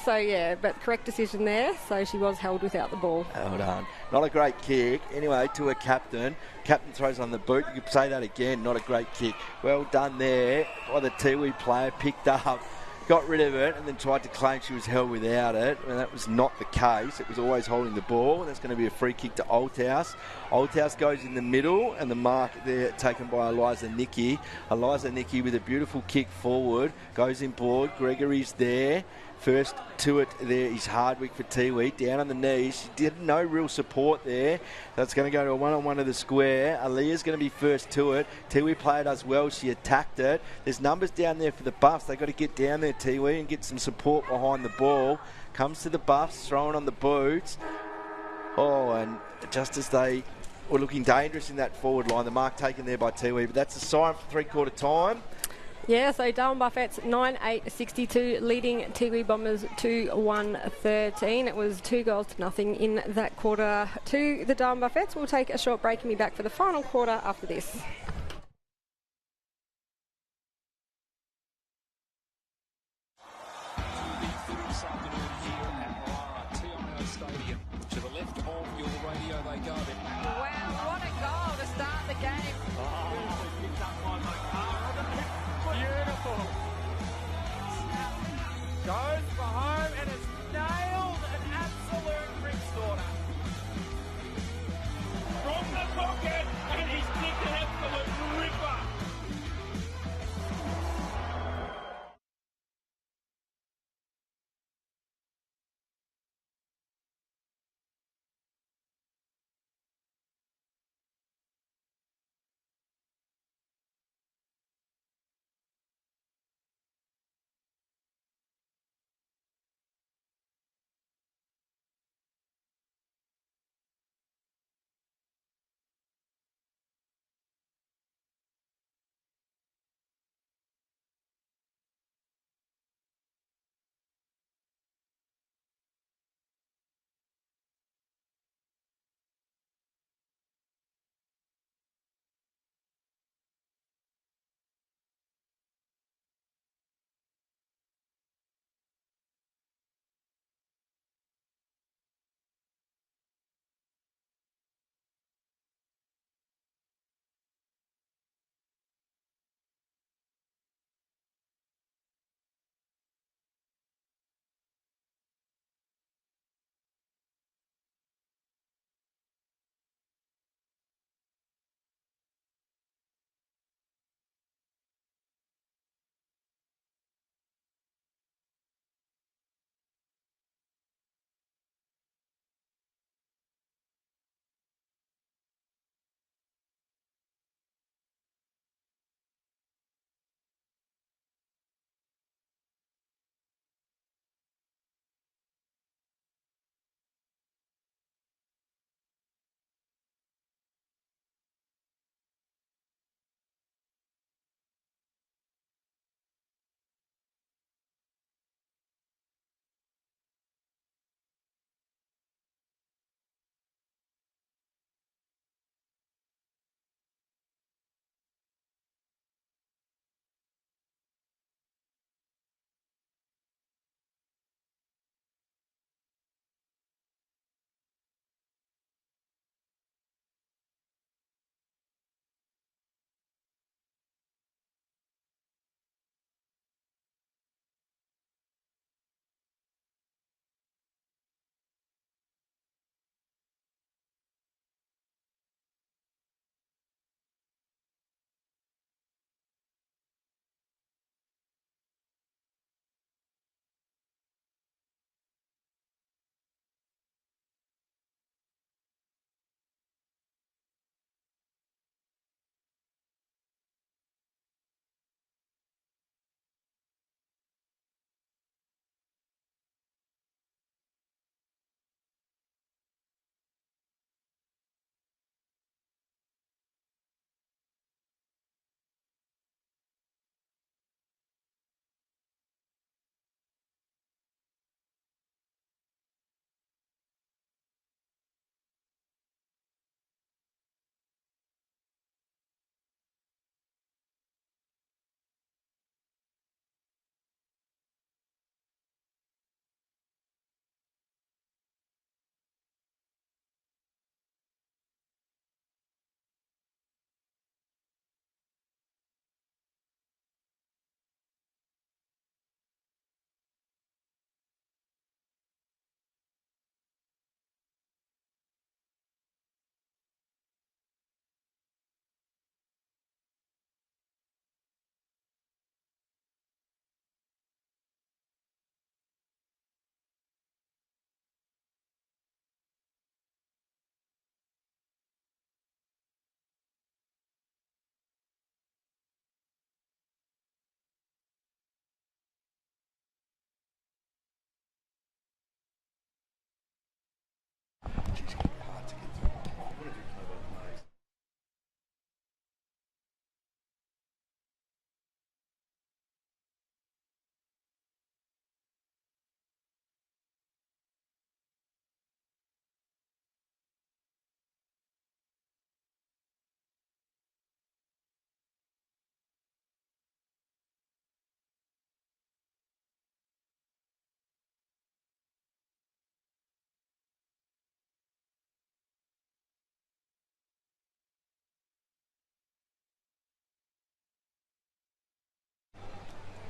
S4: So but correct decision there. So she was held without the ball.
S3: Held on. Not a great kick. Anyway, to a captain. Captain throws on the boot. You could say that again. Not a great kick. Well done there by the Tiwi player. Picked up. Got rid of it and then tried to claim she was held without it, and that was not the case. It was always holding the ball. That's going to be a free kick to Oldhouse. Oldhouse goes in the middle, and the mark there taken by Eliza Nicky. Eliza Nicky with a beautiful kick forward, goes in board. Gregory's there. First to it there is Hardwick for Tiwi. Down on the knees. She did no real support there. That's going to go to a one-on-one of the square. Aaliyah's going to be first to it. Tiwi player does well. She attacked it. There's numbers down there for the Buffs. They've got to get down there, Tiwi, and get some support behind the ball. Comes to the Buffs, throwing on the boots. Oh, and just as they were looking dangerous in that forward line, the mark taken there by Tiwi. But that's a siren for three-quarter time.
S4: Yeah, so Darwin Buffett's 9-8-62, leading Tiwi Bombers 2-1-13. It was 2-0 in that quarter to the Darwin Buffets. We'll take a short break and be back for the final quarter after this.
S5: To the left of your radio they go.
S4: Wow, what a goal to start the game.
S8: Beautiful. Goes for home and has nailed an absolute ripstorter. From the pocket, and he's kicked an absolute ripper.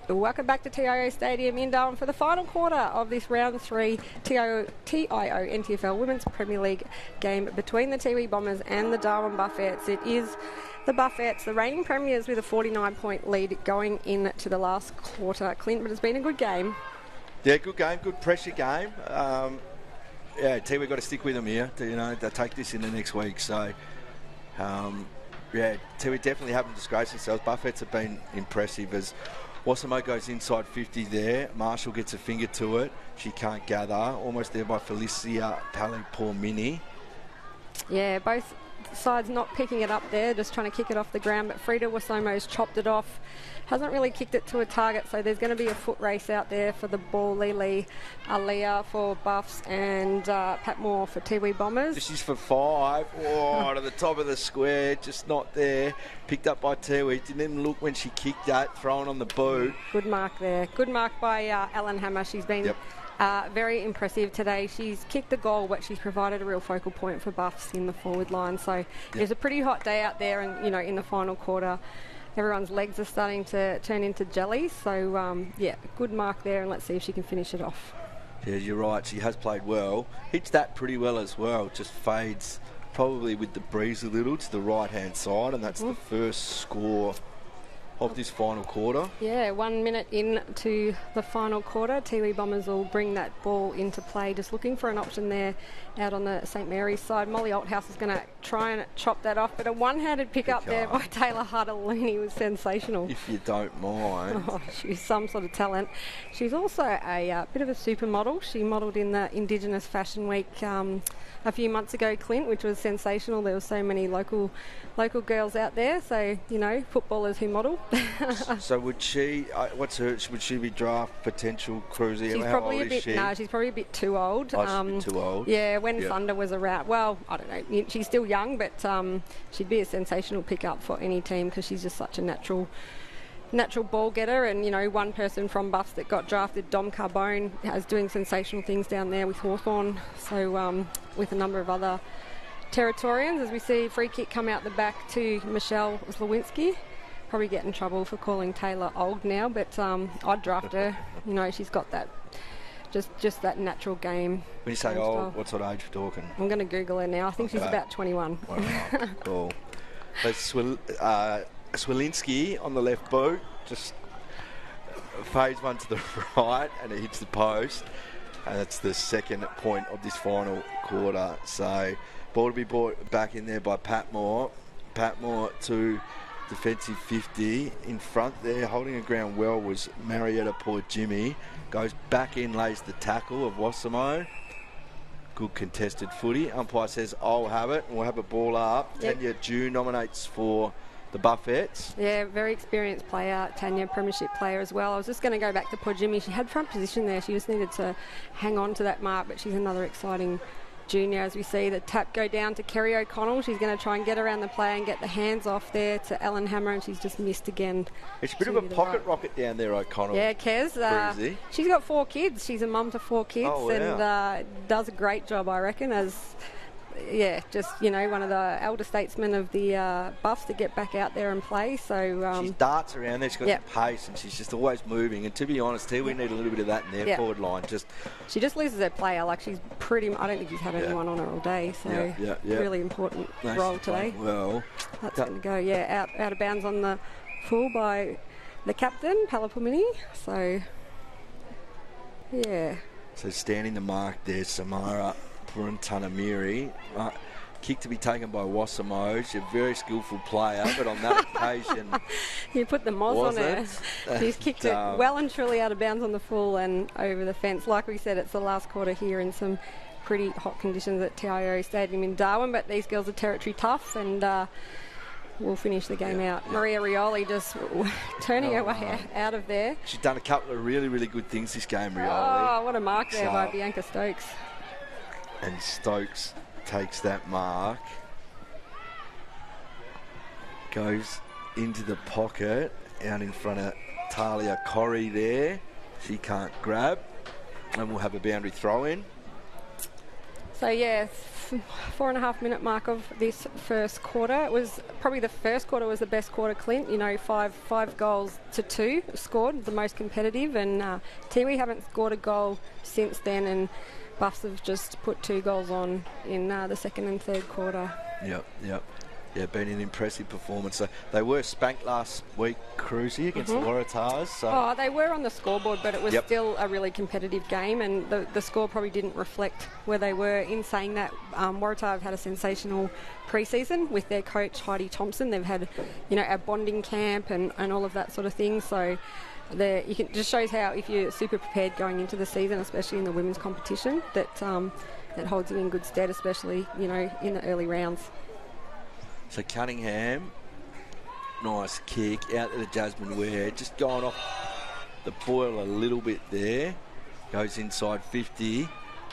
S4: Welcome back to TIO Stadium in Darwin for the final quarter of this round 3 TIO NTFL Women's Premier League game between the Tiwi Bombers and the Darwin Buffettes. It is the Buffettes, the reigning premiers, with a 49-point lead going into the last quarter. Clint, but it's been a good game.
S3: Yeah, good game, good pressure game. Tiwi got to stick with them here. They'll take this in the next week. So, Tiwi definitely haven't disgraced themselves. Buffettes have been impressive as Wassamo goes inside 50 there. Marshall gets a finger to it. She can't gather. Almost there by Felicia Pale-Pormini.
S4: Yeah, both sides not picking it up there, just trying to kick it off the ground. But Frida Wassomo's chopped it off. Hasn't really kicked it to a target, so there's going to be a foot race out there for the ball. Lily Aliyah for Buffs and Pat Moore for Tiwi Bombers.
S3: This is for 5. Oh, to the top of the square, just not there. Picked up by Tiwi. Didn't even look when she kicked that, thrown on the boot.
S4: Good mark there. Good mark by Ellen Hammer. She's been very impressive today. She's kicked the goal, but she's provided a real focal point for Buffs in the forward line. So it was a pretty hot day out there, and in the final quarter, everyone's legs are starting to turn into jelly. So, good mark there, and let's see if she can finish it off.
S3: Yeah, you're right. She has played well. Hits that pretty well as well. Just fades probably with the breeze a little to the right-hand side, and that's the first score of this final quarter. Yeah,
S4: 1 minute into the final quarter. Tiwi Bombers will bring that ball into play. Just looking for an option there out on the St Mary's side. Molly Althouse is going to try and chop that off, but a one-handed pick up there by Taylor Harder-Looney was sensational.
S3: If you don't mind.
S4: Oh, she's some sort of talent. She's also a bit of a supermodel. She modelled in the Indigenous Fashion Week a few months ago, Clint, which was sensational. There were so many local girls out there, so footballers who model.
S3: So would she? Would she be draft potential cruiser?
S4: She's probably she's probably a bit too old.
S3: Too old.
S4: Yeah, when Thunder was around. Well, I don't know. She's still young, but she'd be a sensational pickup for any team because she's just such a natural ball getter. And one person from Buffs that got drafted, Dom Carbone, is doing sensational things down there with Hawthorn. So with a number of other Territorians, as we see free kick come out the back to Michelle Slawinski. Probably get in trouble for calling Taylor old now, but I'd draft her. She's got that just that natural game.
S3: When you say old, what sort of age we're talking?
S4: I'm going to Google her now. I think she's about 21.
S3: Wow, cool. But Swilinski on the left boot just fades one to the right and it hits the post. And that's the second point of this final quarter. So ball to be brought back in there by Pat Moore. Pat Moore to defensive 50. In front there, holding the ground well, was Marietta Jimmy. Goes back in, lays the tackle of Wassamo. Good contested footy. Umpire says, I'll have it, and we'll have a ball up. Yep. Tanya Dew nominates for the Buffettes. Yeah, very experienced player. Tanya, premiership player as well. I was just going to go back to poor Jimmy. She had front position there. She just needed to hang on to that mark, but she's another exciting junior. As we see the tap go down to Kerry O'Connell, she's going to try and get around the play and get the hands off there to Ellen Hammer, and she's just missed again. It's a bit of a pocket rocket down there, O'Connell. Yeah, Kez. She's got 4 kids. She's a mum to 4 kids and does a great job, I reckon, as just one of the elder statesmen of the Buffs to get back out there and play. So she darts around there. She's got some pace, and she's just always moving. And to be honest, we need a little bit of that in their forward line. She just loses her player. Like, she's pretty. I don't think she's had anyone on her all day. So really important role today. Well, that's going to go out of bounds on the full by the captain Palapumini. So so standing the mark there, Samara Purantanamiri. Kick to be taken by Wassamo. She's a very skillful player, but on that occasion you put the moz on her. She's kicked it well and truly out of bounds on the full and over the fence. Like we said, it's the last quarter here in some pretty hot conditions at TIO Stadium in Darwin, but these girls are territory tough, and we'll finish the game out. Maria Rioli just turning her way out of there. She's done a couple of really, really good things this game, Rioli. Oh, what a mark there by Bianca Stokes. And Stokes takes that mark, goes into the pocket, out in front of Talia Corrie there. She can't grab, and we'll have a boundary throw in.
S4: So, 4.5 minute mark of this first quarter. It was probably the first quarter was the best quarter, Clint. You know, five goals to 2 scored, the most competitive. And Tiwi haven't scored a goal since then. And Buffs have just put 2 goals on in the second and third quarter.
S3: Yep. Yeah, been an impressive performance. So they were spanked last week, Cruzy, against the Waratahs. So.
S4: They were on the scoreboard, but it was still a really competitive game, and the score probably didn't reflect where they were. In saying that, Waratah have had a sensational pre-season with their coach, Heidi Thompson. They've had, a bonding camp and all of that sort of thing. So just shows how if you're super prepared going into the season, especially in the women's competition, that holds you in good stead, especially, in the early rounds.
S3: So Cunningham, nice kick out to the Jasmine Ware, just going off the boil a little bit there. Goes inside 50.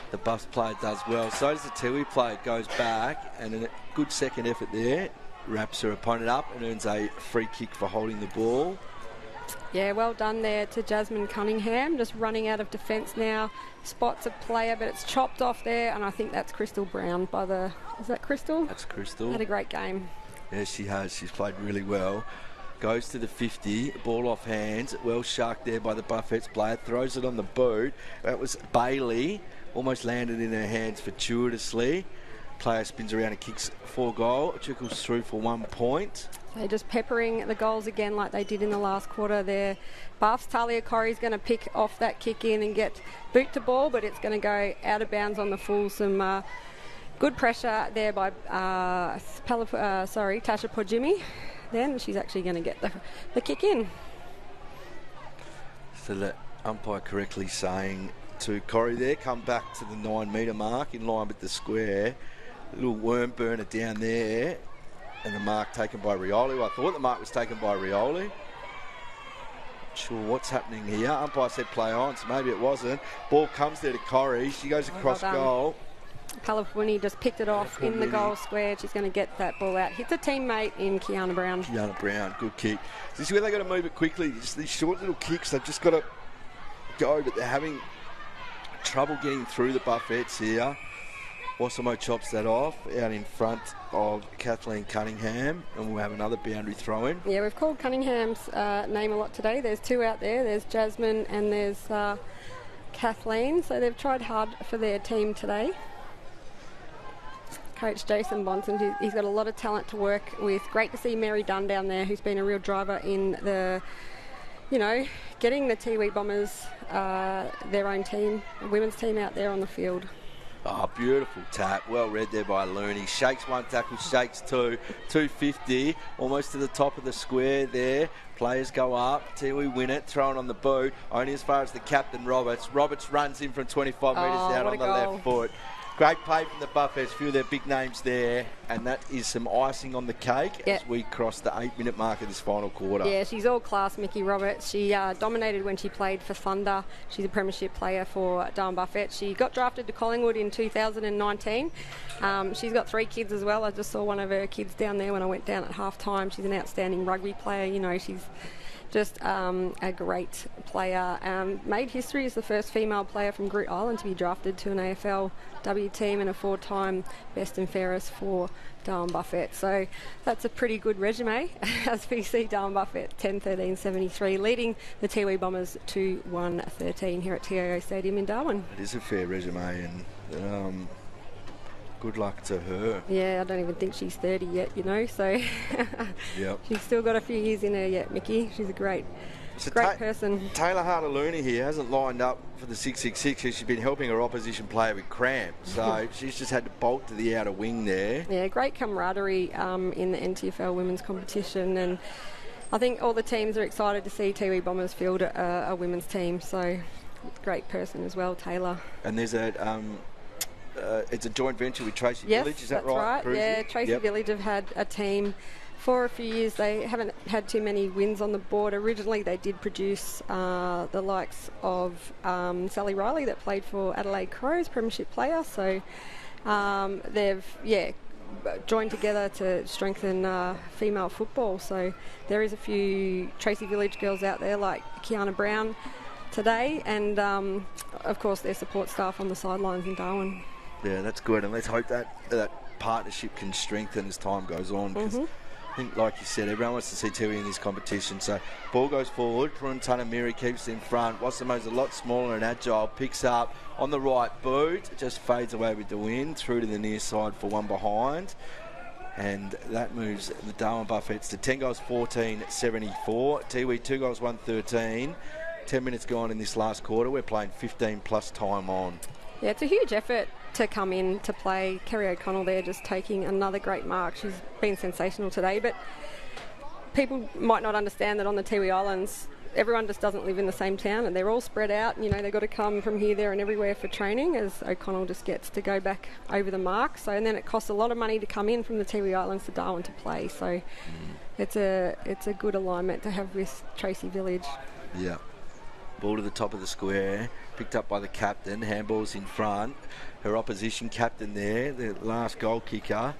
S3: The Buffs player does well. So does the Tiwi player, goes back, and a good second effort there. Wraps her opponent up and earns a free kick for holding the ball.
S4: Yeah, well done there to Jasmine Cunningham. Just running out of defence now. Spots a player, but it's chopped off there, and I think that's Crystal Brown is that Crystal?
S3: That's Crystal.
S4: Had a great game.
S3: Yeah, she has. She's played really well. Goes to the 50, ball off hands. Well sharked there by the Buffets player. Throws it on the boot. That was Bailey. Almost landed in her hands fortuitously. Player spins around and kicks for goal. Trickles through for 1 point.
S4: They're just peppering the goals again like they did in the last quarter there. Buffs, Talia Corrie's going to pick off that kick in and get boot to ball, but it's going to go out of bounds on the full. Some good pressure there by Tasha Pojimi. Then she's actually going to get the kick in.
S3: So the umpire correctly saying to Corrie there, come back to the 9 metre mark in line with the square. A little worm burner down there. And the mark taken by Rioli. Well, I thought the mark was taken by Rioli. Not sure what's happening here. Umpire said play on, so maybe it wasn't. Ball comes there to Corrie. She goes across goal.
S4: Palafuni just picked it off in the goal square. She's going to get that ball out. Hits a teammate in Kiana Brown.
S3: Kiana Brown, good kick. This is where they've got to move it quickly. Just these short little kicks, they've just got to go, but they're having trouble getting through the Buffets here. Wassamo chops that off out in front of Kathleen Cunningham, and we'll have another boundary throw in.
S4: Yeah, we've called Cunningham's name a lot today. There's 2 out there. There's Jasmine and there's Kathleen. So they've tried hard for their team today. Coach Jason Bonson, he's got a lot of talent to work with. Great to see Mary Dunn down there, who's been a real driver in the, getting the Tiwi Bombers, their own team, women's team out there on the field.
S3: Oh, beautiful tap. Well read there by Looney. Shakes 1 tackle, shakes 2. 250, almost to the top of the square there. Players go up. Tiwi win it. Throw it on the boot. Only as far as the captain, Roberts. Roberts runs in from 25 metres out on the left foot. Great play from the Buffets. A few of their big names there. And that is some icing on the cake as we cross the 8 minute mark of this final quarter.
S4: Yeah, she's all class, Mickey Roberts. She dominated when she played for Thunder. She's a premiership player for Darwin Buffett. She got drafted to Collingwood in 2019. She's got 3 kids as well. I just saw one of her kids down there when I went down at half time. She's an outstanding rugby player. She's just a great player. Made history as the first female player from Groot Island to be drafted to an AFLW team and a 4-time best and fairest for Darwin Buffett. So that's a pretty good resume as we see Darwin Buffett 10-13-73 leading the Tiwi Bombers 2-1-13 here at TIO Stadium in Darwin.
S3: It is a fair resume, and good luck to her.
S4: Yeah, I don't even think she's 30 yet, so she's still got a few years in her yet, Mickey. She's a great person.
S3: Taylor Harder-Looney here hasn't lined up for the 666. She's been helping her opposition player with cramp, so she's just had to bolt to the outer wing there. Yeah,
S4: great camaraderie in the NTFL women's competition, and I think all the teams are excited to see Tiwi Bombers field a women's team, so great person as well, Taylor.
S3: And there's it's a joint venture with Tracy Village, is that right?
S4: Right. Yeah, Tracy Village have had a team for a few years. They haven't had too many wins on the board. Originally, they did produce the likes of Sally Riley that played for Adelaide Crows, premiership player. So they've, joined together to strengthen female football. So there is a few Tracy Village girls out there like Kiana Brown today, and of course their support staff on the sidelines in Darwin.
S3: Yeah, that's good, and let's hope that partnership can strengthen as time goes on, because I think, like you said, everyone wants to see Tiwi in this competition. So ball goes forward, Purantanamiri keeps in front. Wasamo's a lot smaller and agile, picks up on the right boot, just fades away with the wind, through to the near side for one behind. And that moves the Darwin Buffets to 10 goals 14-74. Tiwi 2 goals 113. 10 minutes gone in this last quarter. We're playing 15 plus time on.
S4: Yeah, it's a huge effort to come in to play. Kerry O'Connell there just taking another great mark. She's been sensational today, but people might not understand that on the Tiwi Islands, everyone just doesn't live in the same town, and they're all spread out. You know, they've got to come from here, there and everywhere for training, as O'Connell just gets to go back over the mark. So, and then it costs a lot of money to come in from the Tiwi Islands to Darwin to play. So it's a good alignment to have with Tracy Village.
S3: Yeah. Ball to the top of the square, picked up by the captain. Handball's in front. Her opposition captain there, the last goal kicker,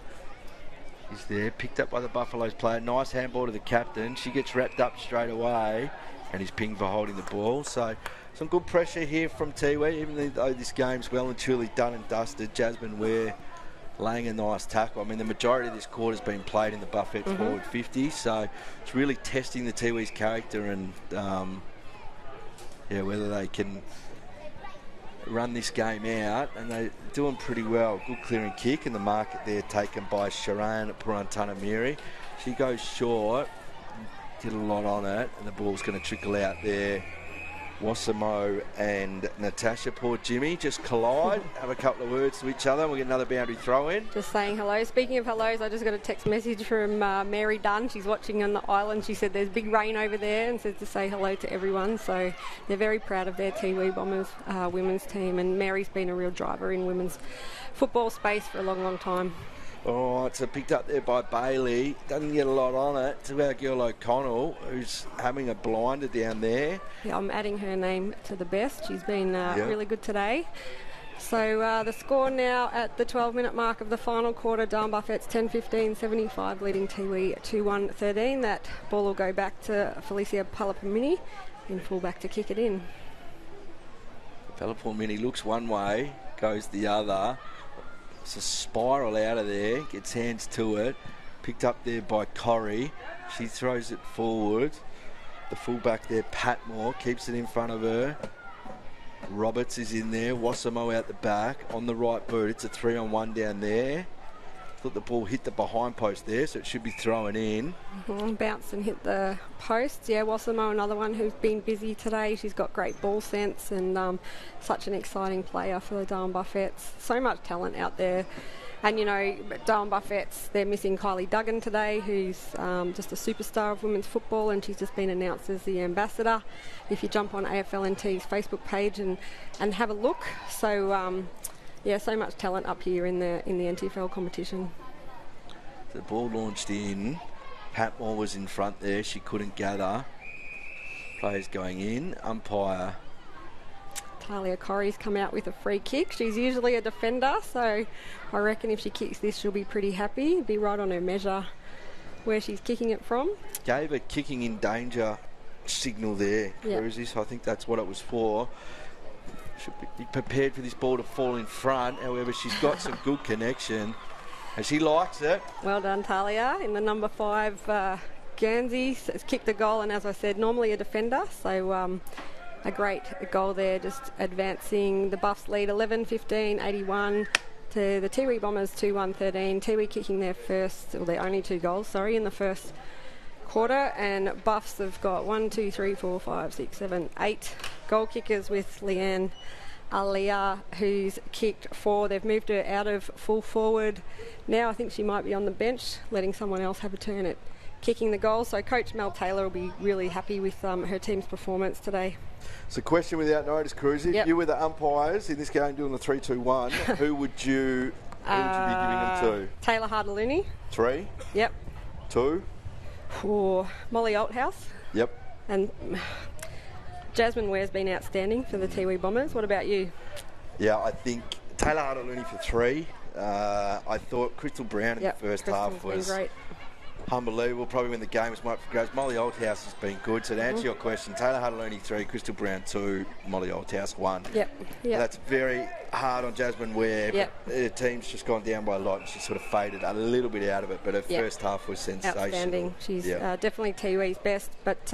S3: is there, picked up by the Buffaloes player. Nice handball to the captain. She gets wrapped up straight away and is pinged for holding the ball. So some good pressure here from Tiwi, even though this game's well and truly done and dusted. Jasmine Ware laying a nice tackle. I mean, the majority of this quarter's been played in the Buffets forward 50, so it's really testing the Tiwi's character and whether they can run this game out, and they're doing pretty well. Good clearing kick, and the market there taken by Sharan Purantanamiri. She goes short, did a lot on it, and the ball's going to trickle out there. Wasamo and Natasha, poor Jimmy, just collide, have a couple of words to each other, and we'll get another boundary throw in.
S4: Just saying hello. Speaking of hellos, I just got a text message from Mary Dunn. She's watching on the island. She said there's big rain over there and says to say hello to everyone. So they're very proud of their Tiwi Bombers women's team, and Mary's been a real driver in women's football space for a long, long time.
S3: All right, so picked up there by Bailey. Doesn't get a lot on it. To our girl O'Connell, who's having a blinder down there.
S4: Yeah, I'm adding her name to the best. She's been really good today. So the score now at the 12-minute mark of the final quarter, Darwin Buffets 10-15-75, leading Tiwi 2-1-13. That ball will go back to Felicia Palapamini in fullback to kick it in.
S3: Palapamini looks one way, goes the other. It's a spiral out of there, gets hands to it, picked up there by Corrie. She throws it forward. The fullback there, Patmore, keeps it in front of her. Roberts is in there, Wasamo out the back, on the right boot. It's a 3-on-1 down there. Thought the ball hit the behind post there, so it should be thrown in.
S4: Bounced and hit the post. Yeah, Wasamo, another one who's been busy today. She's got great ball sense and such an exciting player for the Darwin Buffets. So much talent out there. And, you know, Darwin Buffets, they're missing Kylie Duggan today, who's just a superstar of women's football, and she's just been announced as the ambassador. If you jump on AFLNT's Facebook page and have a look. So, so much talent up here in the NTFL competition.
S3: The ball launched in. Patmore was in front there. She couldn't gather. Players going in. Umpire.
S4: Talia Corrie's come out with a free kick. She's usually a defender, so I reckon if she kicks this, she'll be pretty happy. Be right on her measure where she's kicking it from.
S3: Gave a kicking in danger signal there, Cruzy, so I think that's what it was for. Should be prepared for this ball to fall in front. However, she's got some good connection and she likes it.
S4: Well done, Talia. In the number 5, Guernsey has kicked a goal, and as I said, normally a defender, so a great goal there, just advancing the Buffs lead 11-15-81 to the Tiwi Bombers 2-1-13. Tiwi kicking their only 2 goals, in the first quarter, and Buffs have got 8 goal kickers with Leanne Alia, who's kicked 4. They've moved her out of full forward. Now I think she might be on the bench, letting someone else have a turn at kicking the goal. So Coach Mel Taylor will be really happy with her team's performance today.
S3: So question without notice, Cruzy. If you were the umpires in this game doing the 3-2-1, who would you be giving them to?
S4: Taylor Hardaloony.
S3: 3?
S4: Yep.
S3: 2?
S4: For Molly Althouse.
S3: Yep.
S4: And Jasmine Ware's been outstanding for the Tiwi Bombers. What about you?
S3: Yeah, I think Taylor Hardaloony for 3. I thought Crystal Brown in the first half was
S4: great.
S3: unbelievable. Probably win the game. Was Mike for grabs. Molly Oldhouse has been good. So to answer your question, Taylor Huddalooney 3, Crystal Brown 2, Molly Oldhouse 1.
S4: Yep.
S3: That's very hard on Jasmine Ware.
S4: Yep.
S3: The team's just gone down by a lot and she sort of faded a little bit out of it, but her first half was sensational.
S4: Outstanding. She's definitely Tiwi's best, but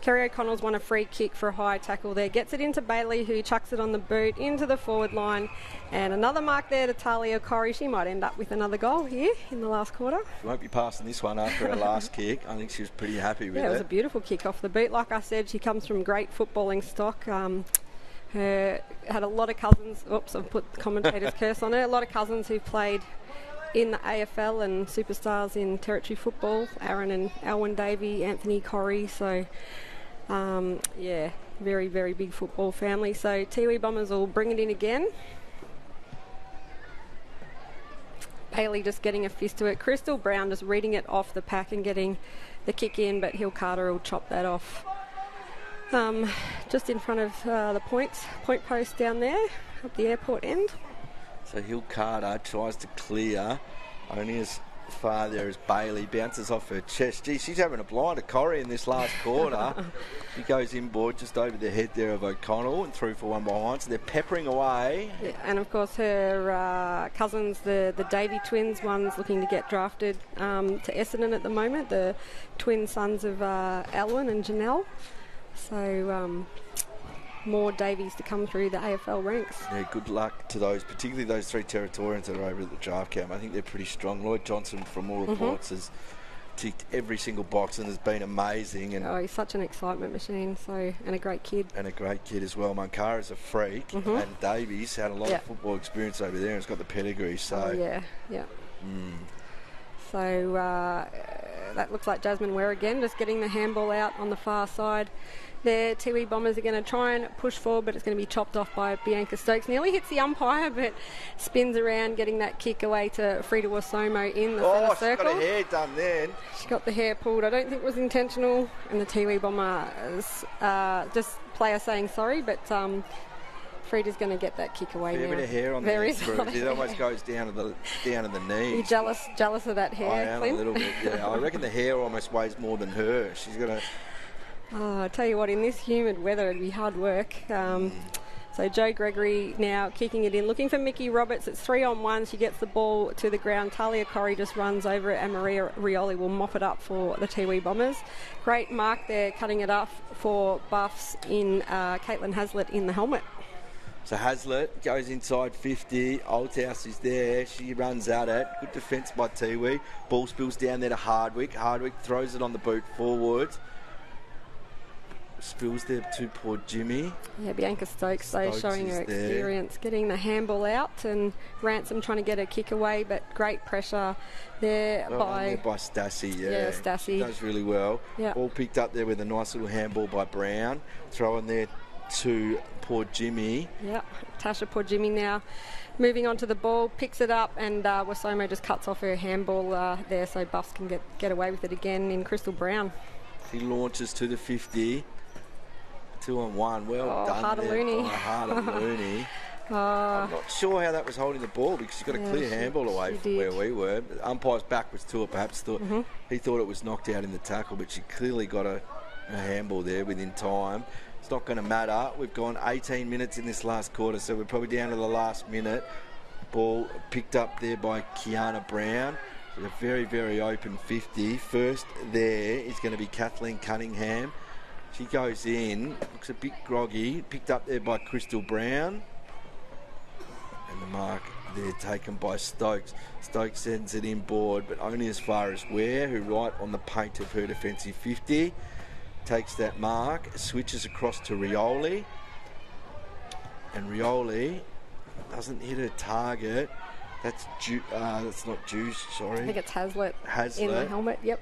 S4: Kerry O'Connell's won a free kick for a high tackle there. Gets it into Bailey, who chucks it on the boot into the forward line. And another mark there to Talia Corrie. She might end up with another goal here in the last quarter.
S3: She won't be passing this one after her last kick. I think she was pretty happy with it.
S4: Yeah, it was a beautiful kick off the boot. Like I said, she comes from great footballing stock. Her had a lot of cousins. Oops, I've put commentator's curse on her. A lot of cousins who played in the AFL and superstars in territory football. Aaron and Alwyn Davey, Anthony Corrie. So, very, very big football family. So Tiwi Bombers will bring it in again. Bailey just getting a fist to it. Crystal Brown just reading it off the pack and getting the kick in, but Hill Carter will chop that off. Just in front of the point post down there at the airport end.
S3: So Hill Carter tries to clear, only as far there as Bailey bounces off her chest. Gee, she's having a blind to Corrie in this last quarter. She goes inboard just over the head there of O'Connell and through for one behind. So they're peppering away. Yeah, and of course her cousins, the Davey twins, one's looking to get drafted to Essendon at the moment. The twin sons of Alwyn and Janelle. So more Davies to come through the AFL ranks. Yeah, good luck to those, particularly those 3 Territorians that are over at the draft camp. I think they're pretty strong. Lloyd Johnson, from all reports, has ticked every single box and has been amazing. And
S4: he's such an excitement machine, and a great kid. And
S3: a great kid as well. Mankara's a freak, and Davies had a lot of football experience over there and has got the pedigree. So So that looks like Jasmine Ware again, just getting the handball out on the far side. There, Tiwi Bombers are going to try and push forward, but it's going to be chopped off by Bianca Stokes. Nearly hits the umpire, but spins around, getting that kick away to Frida Wasomo in the centre circle. She got her hair done then.
S4: She got the hair pulled. I don't think it was intentional. And the Tiwi Bombers, just player saying sorry, but Frida's going to get that kick away now.
S3: A bit of hair on the neck. It almost goes down to the knees.
S4: You're jealous of that hair,
S3: I am,
S4: Clint?
S3: a little bit, yeah. I reckon the hair almost weighs more than her. She's got to...
S4: Oh, I tell you what, in this humid weather, it'd be hard work. So Joe Gregory now kicking it in, looking for Mickey Roberts. It's 3-on-1. She gets the ball to the ground. Talia Corrie just runs over it, and Maria Rioli will mop it up for the Tiwi Bombers. Great mark there, cutting it off for Buffs in Caitlin Haslett in the helmet.
S3: So Haslett goes inside 50. Oldhouse is there. She runs at it. Good defence by Tiwi. Ball spills down there to Hardwick. Hardwick throws it on the boot forwards. Spills there to poor Jimmy. Yeah, Bianca Stokes showing her experience, getting the handball out, and Ransom trying to get a kick away, but great pressure there by Stassi. Yeah, Stassi does really well. Yep. All picked up there with a nice little handball by Brown. Throw in there to poor Jimmy. Yeah, Tasha poor Jimmy now. Moving on to the ball, picks it up, and Wasomo just cuts off her handball there, so Buffs can get away with it again in Crystal Brown. He launches to the 50. 2-on-1. Well done there by Huddalooney. I'm not sure how that was holding the ball, because she got a clear handball away from where we were. The umpire's back was to it, perhaps he thought it was knocked out in the tackle, but she clearly got a handball there within time. It's not going to matter. We've gone 18 minutes in this last quarter, so we're probably down to the last minute. Ball picked up there by Kiana Brown. It's a very, very open 50. First there is going to be Kathleen Cunningham. She goes in, looks a bit groggy, picked up there by Crystal Brown. And the mark there taken by Stokes. Stokes sends it inboard, but only as far as Ware, who right on the paint of her defensive 50. Takes that mark, switches across to Rioli. And Rioli doesn't hit her target. That's not Juice, sorry. I think it's Haslett in the helmet, yep.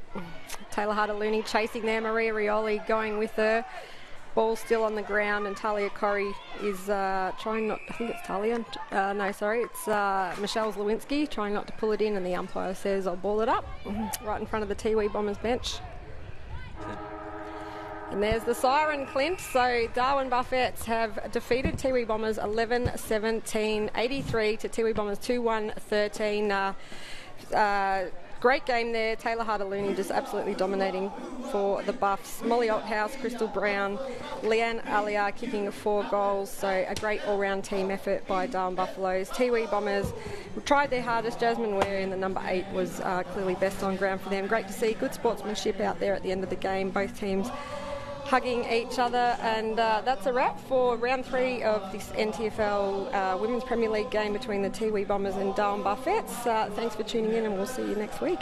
S3: Taylor Huddalooney chasing there. Maria Rioli going with her. Ball still on the ground, and Talia Corrie is trying not... I think it's Talia. It's Michelle Zlewinski trying not to pull it in, and the umpire says, I'll ball it up. Right in front of the Tiwi Bombers bench. And there's the siren, Clint. So Darwin Buffets have defeated Tiwi Bombers 11-17, 83 to Tiwi Bombers 2-1-13.
S4: Great game there. Taylor Harder-Looney just absolutely dominating for the Buffs. Molly Althouse, Crystal Brown, Leanne Alia kicking 4 goals. So a great all-round team effort by Darwin Buffaloes. Tiwi Bombers tried their hardest. Jasmine Ware in the number 8 was clearly best on ground for them. Great to see good sportsmanship out there at the end of the game. Both teams hugging each other, and that's a wrap for round 3 of this NTFL Women's Premier League game between the Tiwi Bombers and Darwin Buffettes. Thanks for tuning in, and we'll see you next week.